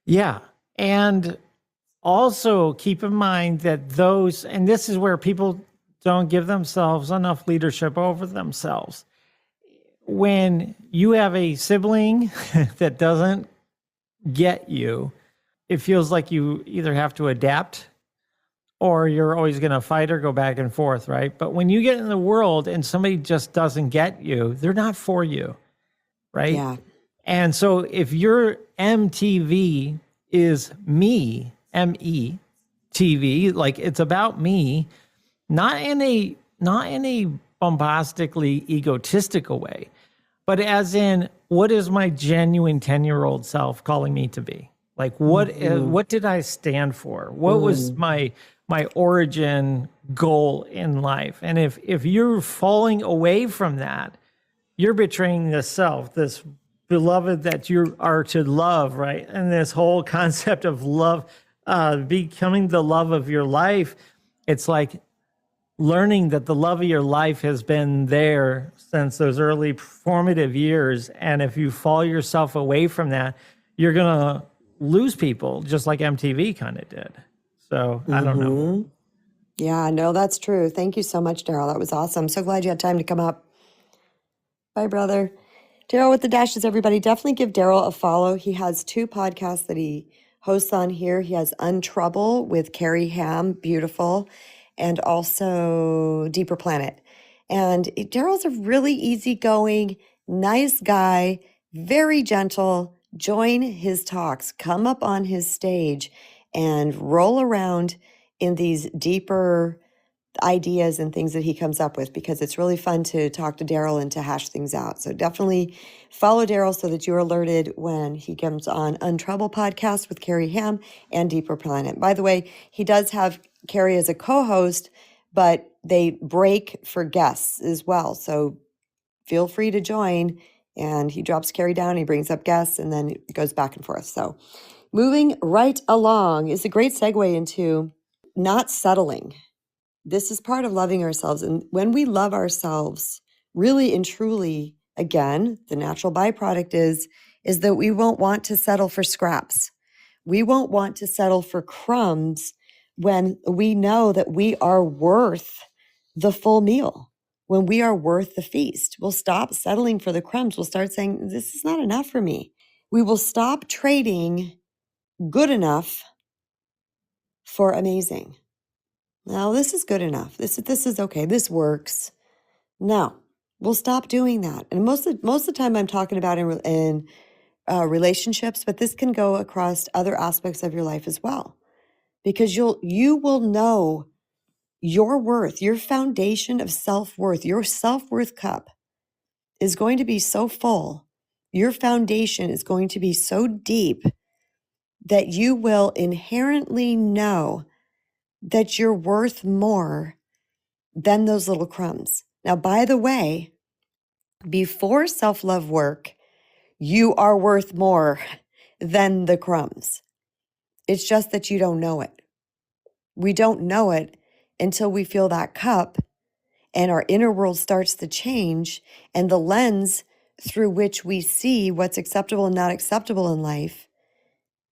Yeah. And also keep in mind that and this is where people don't give themselves enough leadership over themselves. When you have a sibling that doesn't get you, it feels like you either have to adapt or you're always going to fight or go back and forth, right? But when you get in the world and somebody just doesn't get you, they're not for you, right? Yeah. And so if your MTV is me, METV, like it's about me, not in a bombastically egotistical way, but as in, what is my genuine 10-year-old self calling me to be? Like, what did I stand for? What was my origin goal in life? And if you're falling away from that, you're betraying this self, this beloved that you are to love, right? And this whole concept of love, becoming the love of your life, it's like learning that the love of your life has been there since those early formative years. And if you fall yourself away from that, you're going to lose people just like MTV kind of did. So I don't know. Yeah, no, that's true. Thank you so much, Daryl. That was awesome. So glad you had time to come up. Bye, brother. Daryl with the dashes, everybody. Definitely give Daryl a follow. He has 2 podcasts that he hosts on here. He has Untrouble with Carrie Ham, beautiful, and also Deeper Planet. And Daryl's a really easygoing, nice guy, very gentle. Join his talks. Come up on his stage and roll around in these deeper ideas and things that he comes up with, because it's really fun to talk to Daryl and to hash things out. So definitely follow Daryl so that you're alerted when he comes on Untrouble podcast with Carrie Ham and Deeper Planet. By the way, he does have Carrie as a co-host, but they break for guests as well. So feel free to join, and he drops Carrie down, he brings up guests, and then it goes back and forth. So moving right along is a great segue into not settling. This is part of loving ourselves. And when we love ourselves really and truly, again, the natural byproduct is that we won't want to settle for scraps. We won't want to settle for crumbs when we know that we are worth the full meal, when we are worth the feast. We'll stop settling for the crumbs. We'll start saying, this is not enough for me. We will stop trading good enough for amazing. Now, this is good enough. This is okay. This works. No, we'll stop doing that. And most of the time, I'm talking about in relationships, but this can go across other aspects of your life as well, because you will know your worth, your foundation of self-worth, your self-worth cup is going to be so full. Your foundation is going to be so deep that you will inherently know that you're worth more than those little crumbs. Now, by the way, before self-love work, you are worth more than the crumbs. It's just that you don't know it. We don't know it until we fill that cup and our inner world starts to change, and the lens through which we see what's acceptable and not acceptable in life,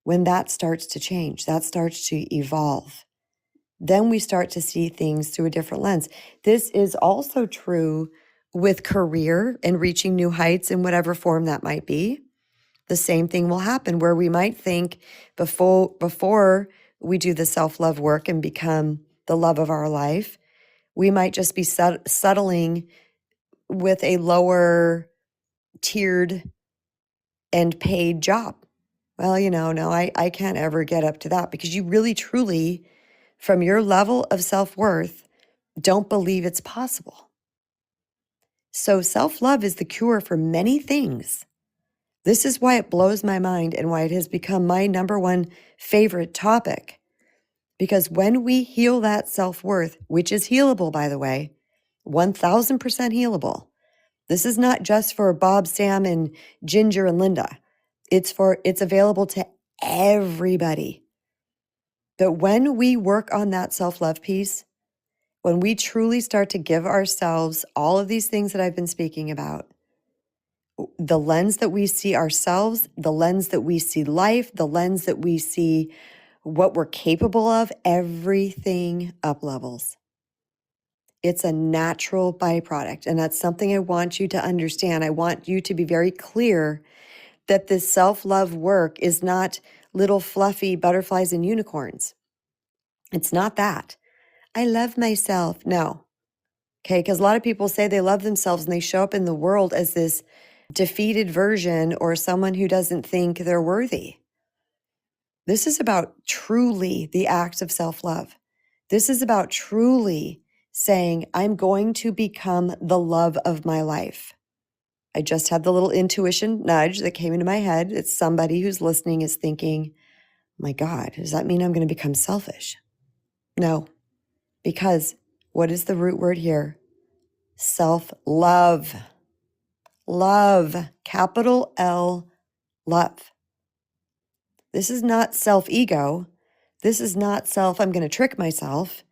when that starts to change, that starts to evolve, then we start to see things through a different lens. This is also true with career and reaching new heights in whatever form that might be. The same thing will happen where we might think before we do the self-love work and become the love of our life. We might just be settling with a lower tiered and paid job. Well, no, I can't ever get up to that, because you really, truly, from your level of self-worth, don't believe it's possible. So self-love is the cure for many things. This is why it blows my mind and why it has become my number one favorite topic. Because when we heal that self-worth, which is healable, by the way, 1000% healable. This is not just for Bob, Sam, and Ginger and Linda. It's available to everybody. But when we work on that self-love piece, when we truly start to give ourselves all of these things that I've been speaking about, the lens that we see ourselves, the lens that we see life, the lens that we see what we're capable of, everything up levels. It's a natural byproduct. And that's something I want you to understand. I want you to be very clear that this self-love work is not little fluffy butterflies and unicorns. It's not that. I love myself. No. Okay, because a lot of people say they love themselves and they show up in the world as this defeated version or someone who doesn't think they're worthy. This is about truly the act of self-love. This is about truly saying, I'm going to become the love of my life. I just had the little intuition nudge that came into my head. It's somebody who's listening is thinking, my God, does that mean I'm going to become selfish? No, because what is the root word here? Self-love. Love, capital L, love. This is not self-ego. This is not I'm going to trick myself.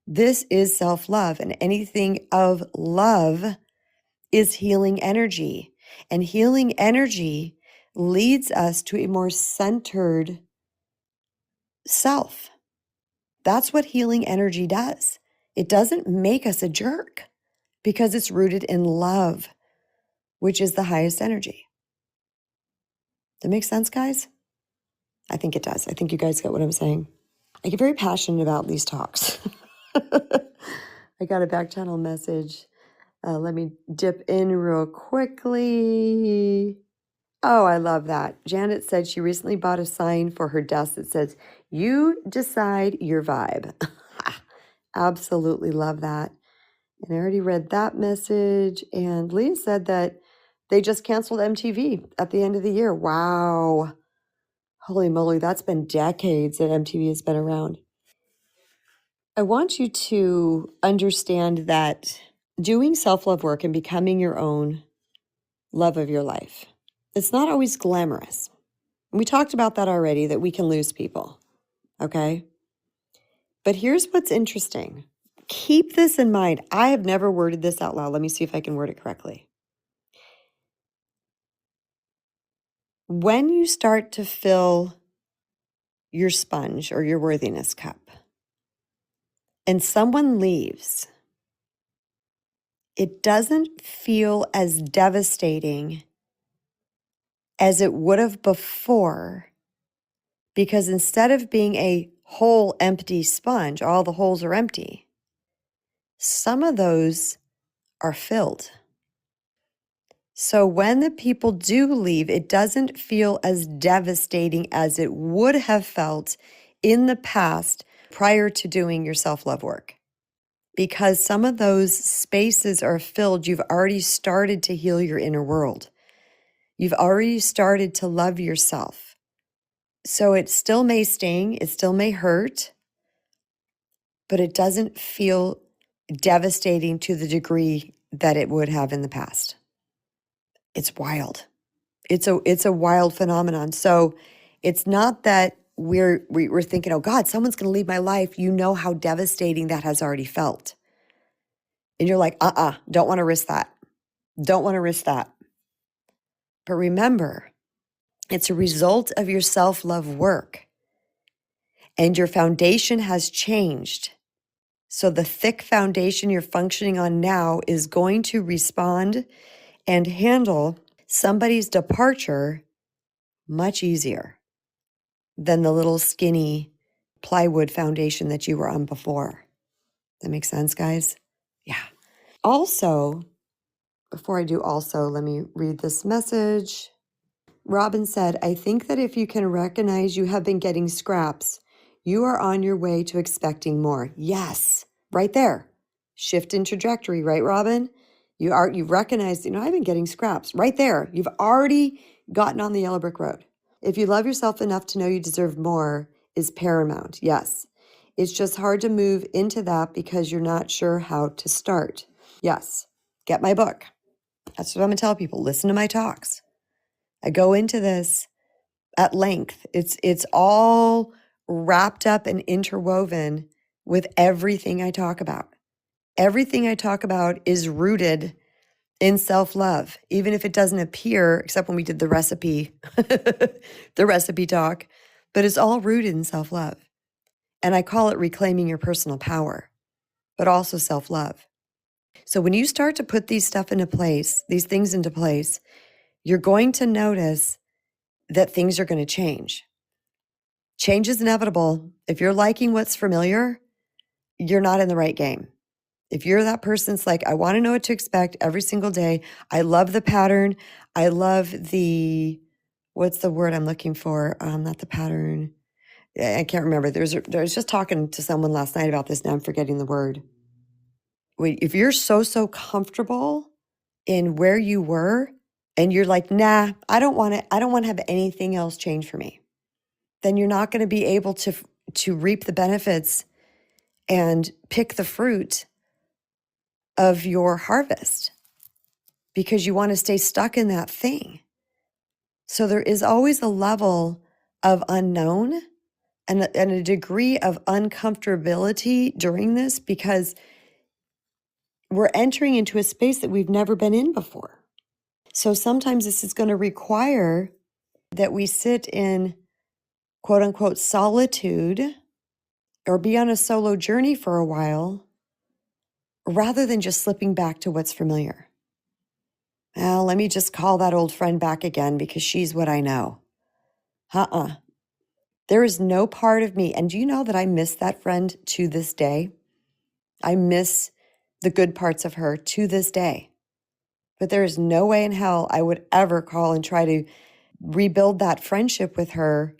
This is self-love, and anything of love is healing energy. And healing energy leads us to a more centered self. That's what healing energy does. It doesn't make us a jerk because it's rooted in love, which is the highest energy. That makes sense, guys? I think it does. I think you guys get what I'm saying. I get very passionate about these talks. I got a back channel message. Let me dip in real quickly. Oh, I love that. Janet said she recently bought a sign for her desk that says, "You decide your vibe." Absolutely love that. And I already read that message. And Leah said that they just canceled MTV at the end of the year. Wow. Holy moly, that's been decades that MTV has been around. I want you to understand that doing self-love work and becoming your own love of your life, it's not always glamorous. We talked about that already, that we can lose people, okay? But here's what's interesting. Keep this in mind. I have never worded this out loud. Let me see if I can word it correctly. When you start to fill your sponge or your worthiness cup and someone leaves, it doesn't feel as devastating as it would have before, because instead of being a whole empty sponge, all the holes are empty, some of those are filled. So when the people do leave, it doesn't feel as devastating as it would have felt in the past prior to doing your self-love work. Because some of those spaces are filled, you've already started to heal your inner world. You've already started to love yourself. So it still may sting, it still may hurt, but it doesn't feel devastating to the degree that it would have in the past. It's wild. It's a wild phenomenon. So it's not that we're thinking, oh God, someone's going to leave my life. You know how devastating that has already felt. And you're like, don't want to risk that. Don't want to risk that. But remember, it's a result of your self-love work. And your foundation has changed. So the thick foundation you're functioning on now is going to respond and handle somebody's departure much easier than the little skinny plywood foundation that you were on before. That makes sense, guys? Yeah. Also, before I do also, let me read this message. Robin said, I think that if you can recognize you have been getting scraps, you are on your way to expecting more. Yes, right there. Shift in trajectory, right, Robin? You've recognized, I've been getting scraps. Right there. You've already gotten on the yellow brick road. If you love yourself enough to know you deserve more is paramount. Yes. It's just hard to move into that because you're not sure how to start. Yes. Get my book. That's what I'm going to tell people. Listen to my talks. I go into this at length. It's all wrapped up and interwoven with everything I talk about. Everything I talk about is rooted in self-love, even if it doesn't appear, except when we did the recipe, the recipe talk, but it's all rooted in self-love. And I call it reclaiming your personal power, but also self-love. So when you start to put these things into place, you're going to notice that things are going to change. Change is inevitable. If you're liking what's familiar, you're not in the right game. If you're that person that's like, I want to know what to expect every single day. I love the pattern. I love what's the word I'm looking for? Not the pattern. I can't remember. I was just talking to someone last night about this. Now I'm forgetting the word. If you're so comfortable in where you were and you're like, nah, I don't want to have anything else change for me, then you're not going to be able to reap the benefits and pick the fruit of your harvest because you want to stay stuck in that thing. So there is always a level of unknown and a degree of uncomfortability during this because we're entering into a space that we've never been in before. So sometimes this is going to require that we sit in quote unquote solitude or be on a solo journey for a while rather than just slipping back to what's familiar. Well, let me just call that old friend back again because she's what I know. There is no part of me. And do you know that I miss that friend to this day? I miss the good parts of her to this day. But there is no way in hell I would ever call and try to rebuild that friendship with her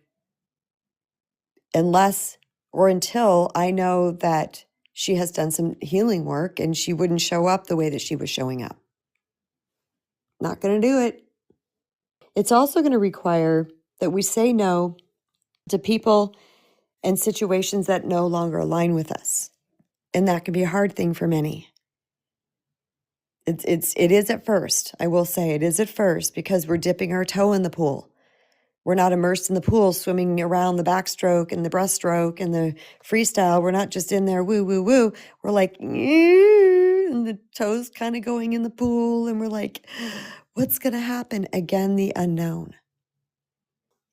unless or until I know that she has done some healing work and she wouldn't show up the way that she was showing up. Not going to do it. It's also going to require that we say no to people and situations that no longer align with us. And that can be a hard thing for many. It is at first. I will say it is at first because we're dipping our toe in the pool. We're not immersed in the pool, swimming around the backstroke and the breaststroke and the freestyle. We're not just in there, woo, woo, woo. We're like, and the toes kind of going in the pool. And we're like, what's going to happen? Again, the unknown.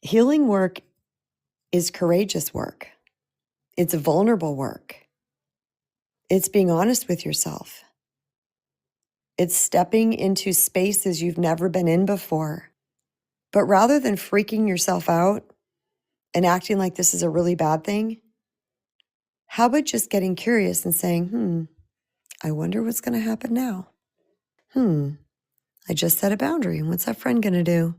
Healing work is courageous work. It's vulnerable work. It's being honest with yourself. It's stepping into spaces you've never been in before. But rather than freaking yourself out and acting like this is a really bad thing, how about just getting curious and saying, I wonder what's going to happen now. I just set a boundary. And what's that friend going to do?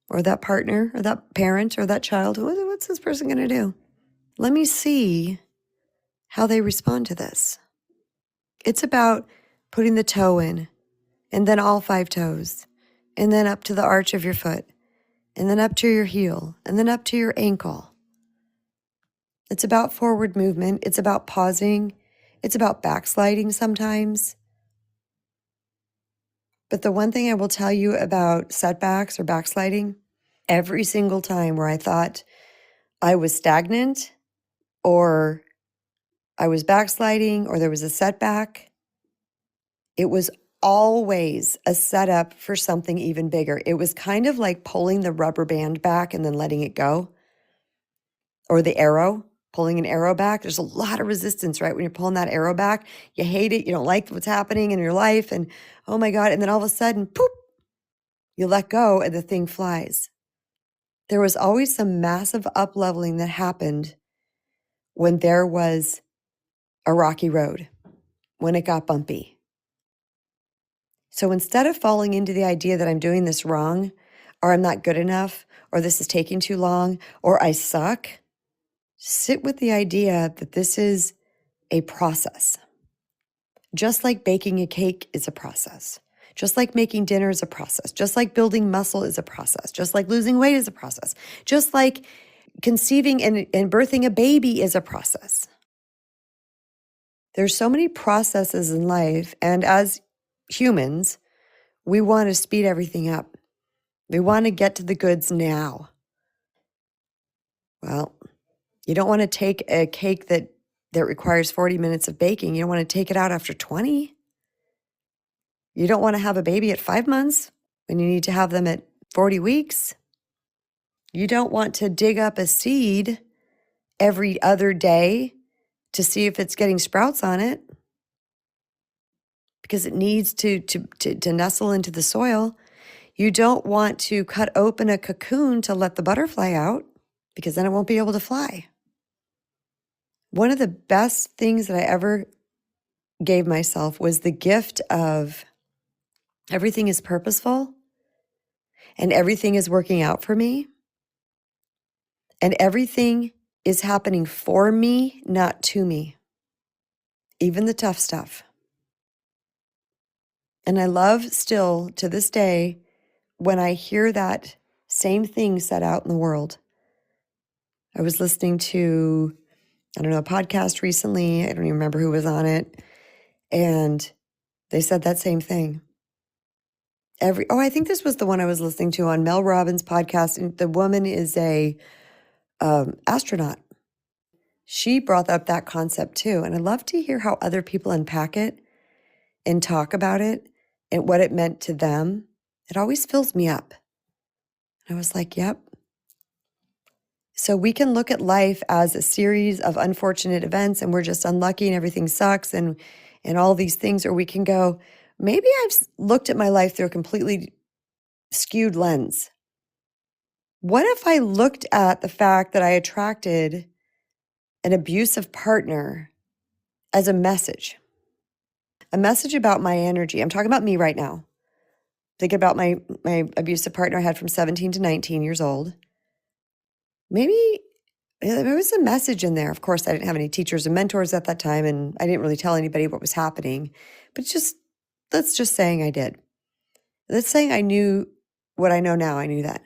Or that partner or that parent or that child? What's this person going to do? Let me see how they respond to this. It's about putting the toe in and then all 5 toes and then up to the arch of your foot and then up to your heel and then up to your ankle. It's about forward movement. It's about pausing. It's about backsliding sometimes. But the one thing I will tell you about setbacks or backsliding, every single time where I thought I was stagnant or I was backsliding or there was a setback, it was always a setup for something even bigger. It was kind of like pulling the rubber band back and then letting it go, or the arrow, pulling an arrow back. There's a lot of resistance, right? When you're pulling that arrow back, you hate it. You don't like what's happening in your life. And oh my God. And then all of a sudden, poof, you let go and the thing flies. There was always some massive up-leveling that happened when there was a rocky road, when it got bumpy. So instead of falling into the idea that I'm doing this wrong, or I'm not good enough, or this is taking too long, or I suck, sit with the idea that this is a process. Just like baking a cake is a process. Just like making dinner is a process. Just like building muscle is a process. Just like losing weight is a process. Just like conceiving and birthing a baby is a process. There's so many processes in life, and as humans, we want to speed everything up. We want to get to the goods now. Well, you don't want to take a cake that requires 40 minutes of baking. You don't want to take it out after 20. You don't want to have a baby at 5 months when you need to have them at 40 weeks. You don't want to dig up a seed every other day to see if it's getting sprouts on it because it needs to nestle into the soil. You don't want to cut open a cocoon to let the butterfly out because then it won't be able to fly. One of the best things that I ever gave myself was the gift of everything is purposeful and everything is working out for me and everything is happening for me, not to me, even the tough stuff. And I love still to this day when I hear that same thing set out in the world. I was listening to, a podcast recently. I don't even remember who was on it. And they said that same thing. I think this was the one I was listening to on Mel Robbins' podcast. And the woman is a astronaut. She brought up that concept too. And I love to hear how other people unpack it and talk about it and what it meant to them. It always fills me up. I was like, yep. So we can look at life as a series of unfortunate events and we're just unlucky and everything sucks and all these things. Or we can go, maybe I've looked at my life through a completely skewed lens. What if I looked at the fact that I attracted an abusive partner as a message about my energy? I'm talking about me right now. Think about my abusive partner I had from 17 to 19 years old. Maybe there was a message in there. Of course, I didn't have any teachers and mentors at that time, and I didn't really tell anybody what was happening. But let's just saying I did. Let's saying I knew what I know now. I knew that.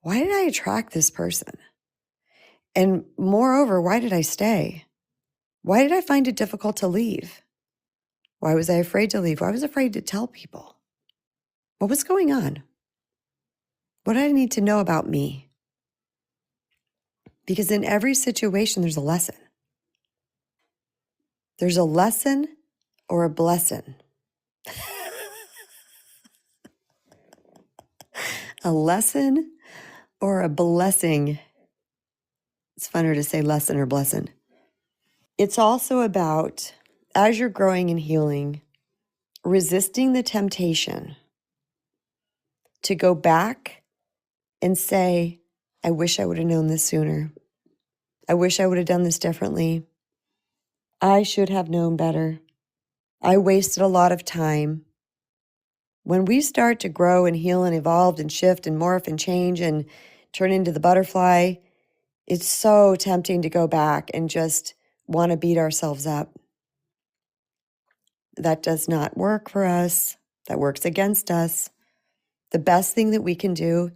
Why did I attract this person? And moreover, why did I stay? Why did I find it difficult to leave? Why was I afraid to leave? Why was I afraid to tell people? What was going on? What did I need to know about me? Because in every situation, there's a lesson. There's a lesson or a blessing. A lesson or a blessing. It's funner to say lesson or blessing. It's also about, as you're growing and healing, resisting the temptation to go back and say, I wish I would have known this sooner. I wish I would have done this differently. I should have known better. I wasted a lot of time. When we start to grow and heal and evolve and shift and morph and change and turn into the butterfly, it's so tempting to go back and just want to beat ourselves up. That does not work for us. That works against us. The best thing that we can do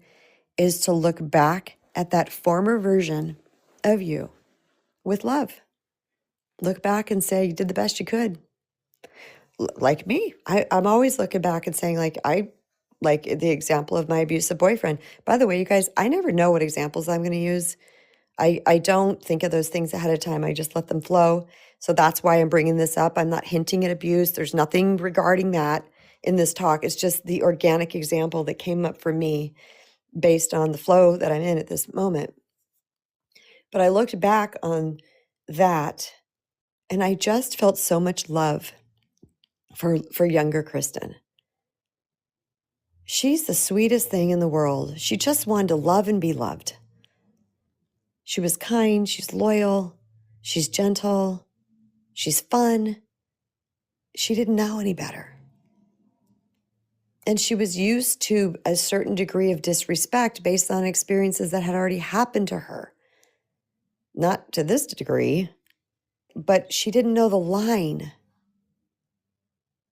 is to look back at that former version of you with love. Look back and say you did the best you could. Like me, I'm always looking back and saying, like the example of my abusive boyfriend. By the way, you guys, I never know what examples I'm going to use. I don't think of those things ahead of time. I just let them flow. So that's why I'm bringing this up. I'm not hinting at abuse. There's nothing regarding that in this talk. It's just the organic example that came up for me based on the flow that I'm in at this moment. But I looked back on that and I just felt so much love for younger Kristen. She's the sweetest thing in the world. She just wanted to love and be loved. She was kind, she's loyal, she's gentle, she's fun. She didn't know any better. And she was used to a certain degree of disrespect based on experiences that had already happened to her. Not to this degree, but she didn't know the line.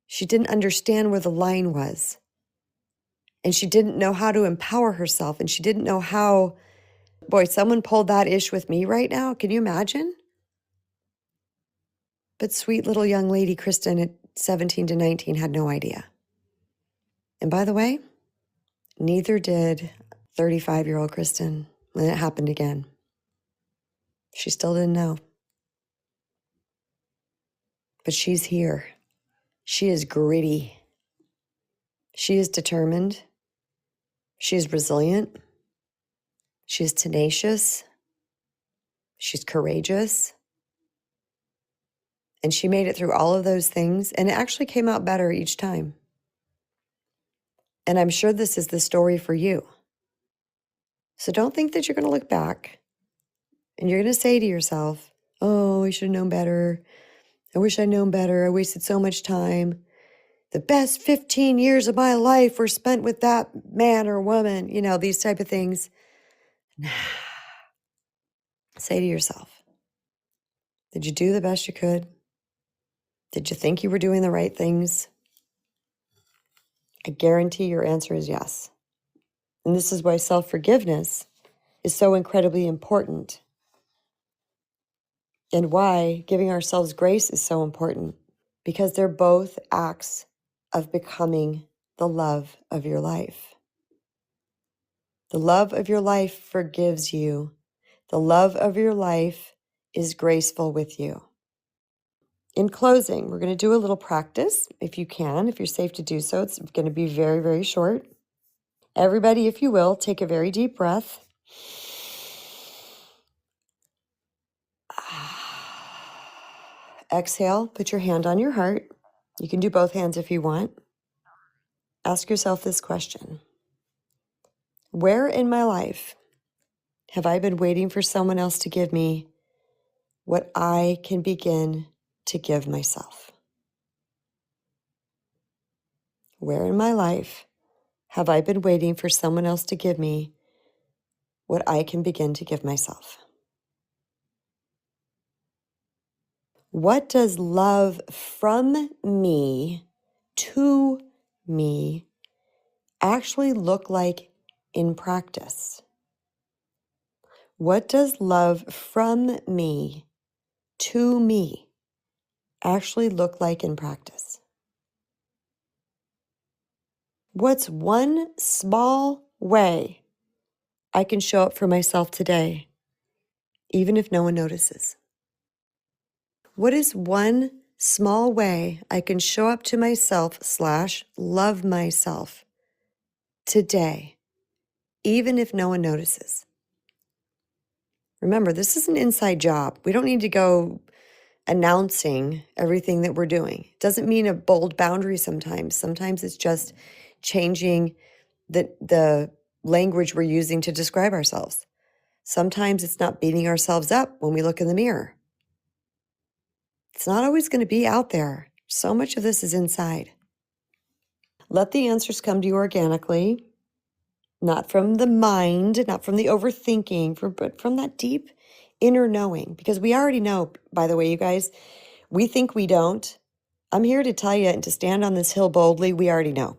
She didn't understand where the line was. And she didn't know how to empower herself. And she didn't know how, boy, someone pulled that ish with me right now. Can you imagine? But sweet little young lady Kristen at 17 to 19 had no idea. And by the way, neither did 35-year-old Kristen when it happened again. She still didn't know. But she's here. She is gritty. She is determined. She is resilient. She is tenacious. She's courageous. And she made it through all of those things, and it actually came out better each time. And I'm sure this is the story for you. So don't think that you're going to look back and you're going to say to yourself, oh, I should have known better. I wish I'd known better. I wasted so much time. The best 15 years of my life were spent with that man or woman, these type of things. Say to yourself, did you do the best you could? Did you think you were doing the right things? I guarantee your answer is yes. And this is why self-forgiveness is so incredibly important, and why giving ourselves grace is so important, because they're both acts of becoming the love of your life. The love of your life forgives you. The love of your life is graceful with you. In closing, we're going to do a little practice, if you can, if you're safe to do so. It's going to be very, very short. Everybody, if you will, take a very deep breath. Exhale, put your hand on your heart. You can do both hands if you want. Ask yourself this question. Where in my life have I been waiting for someone else to give me what I can begin to give myself? Where in my life have I been waiting for someone else to give me what I can begin to give myself? What does love from me to me actually look like in practice? What does love from me to me actually look like in practice? What's one small way I can show up for myself today, even if no one notices? What is one small way I can show up to myself / love myself today, even if no one notices? Remember, this is an inside job. We don't need to go announcing everything that we're doing. It doesn't mean a bold boundary sometimes. Sometimes it's just changing the language we're using to describe ourselves. Sometimes it's not beating ourselves up when we look in the mirror. It's not always going to be out there. So much of this is inside. Let the answers come to you organically, not from the mind, not from the overthinking, but from that deep inner knowing. Because we already know, by the way, you guys, we think we don't. I'm here to tell you and to stand on this hill boldly, we already know.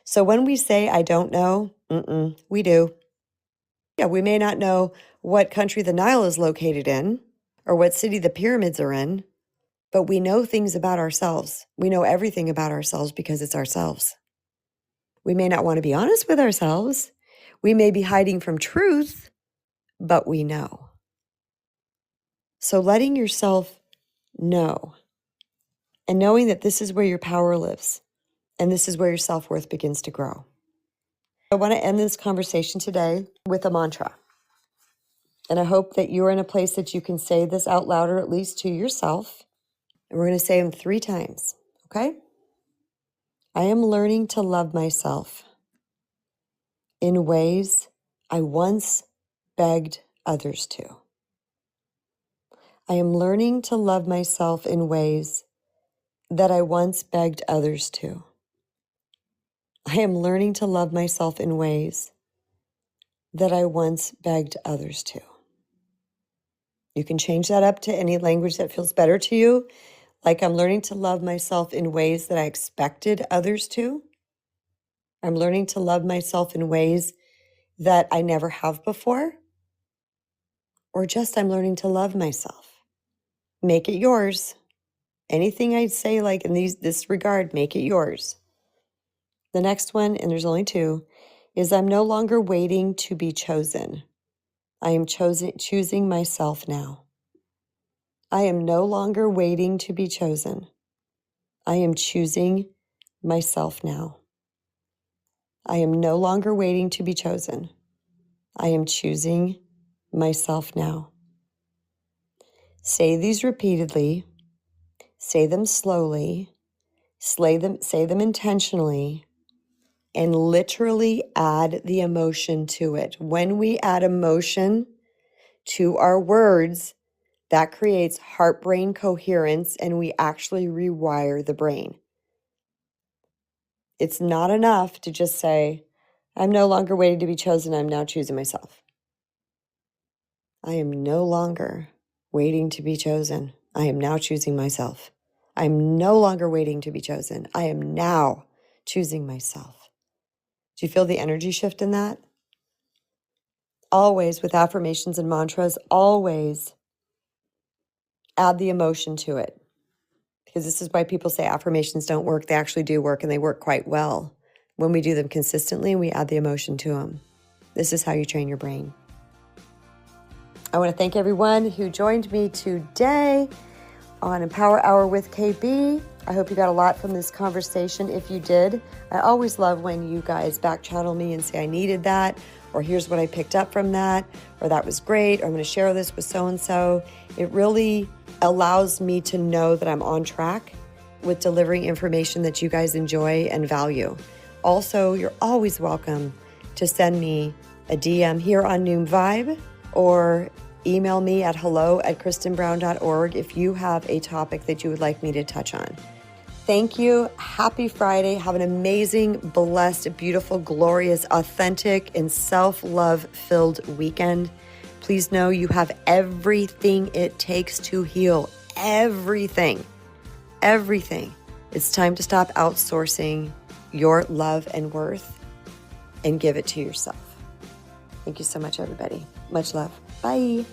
So when we say, I don't know, we do. Yeah, we may not know what country the Nile is located in or what city the pyramids are in, but we know things about ourselves. We know everything about ourselves because it's ourselves. We may not want to be honest with ourselves. We may be hiding from truth, but we know. So letting yourself know and knowing that this is where your power lives and this is where your self-worth begins to grow. I want to end this conversation today with a mantra. And I hope that you're in a place that you can say this out loud, or at least to yourself. And we're going to say them 3 times, okay? I am learning to love myself. in ways I once begged others to. I am learning to love myself in ways that I once begged others to. I am learning to love myself in ways that I once begged others to. You can change that up to any language that feels better to you. Like, I'm learning to love myself in ways that I expected others to. I'm learning to love myself in ways that I never have before. Or just I'm learning to love myself. Make it yours. Anything I say, like in this regard, make it yours. The next one, and there's only two, is I'm no longer waiting to be chosen. I am choosing myself now. I am no longer waiting to be chosen. I am choosing myself now. I am no longer waiting to be chosen. I am choosing myself now. Say these repeatedly. Say them slowly. Say them intentionally. And literally add the emotion to it. When we add emotion to our words, that creates heart-brain coherence, and we actually rewire the brain. It's not enough to just say, I'm no longer waiting to be chosen, I'm now choosing myself. I am no longer waiting to be chosen. I am now choosing myself. I am no longer waiting to be chosen. I am now choosing myself. Do you feel the energy shift in that? Always, with affirmations and mantras, always add the emotion to it. Because this is why people say affirmations don't work. They actually do work, and they work quite well. When we do them consistently, we add the emotion to them. This is how you train your brain. I want to thank everyone who joined me today on Empower Hour with KB. I hope you got a lot from this conversation. If you did, I always love when you guys back channel me and say I needed that, or here's what I picked up from that, or that was great, or I'm going to share this with so-and-so. It really allows me to know that I'm on track with delivering information that you guys enjoy and value. Also, you're always welcome to send me a DM here on Noom Vibe, or email me at hello@kristenbrown.org if you have a topic that you would like me to touch on. Thank you. Happy Friday. Have an amazing, blessed, beautiful, glorious, authentic, and self-love-filled weekend. Please know you have everything it takes to heal. Everything. Everything. It's time to stop outsourcing your love and worth and give it to yourself. Thank you so much, everybody. Much love. Bye.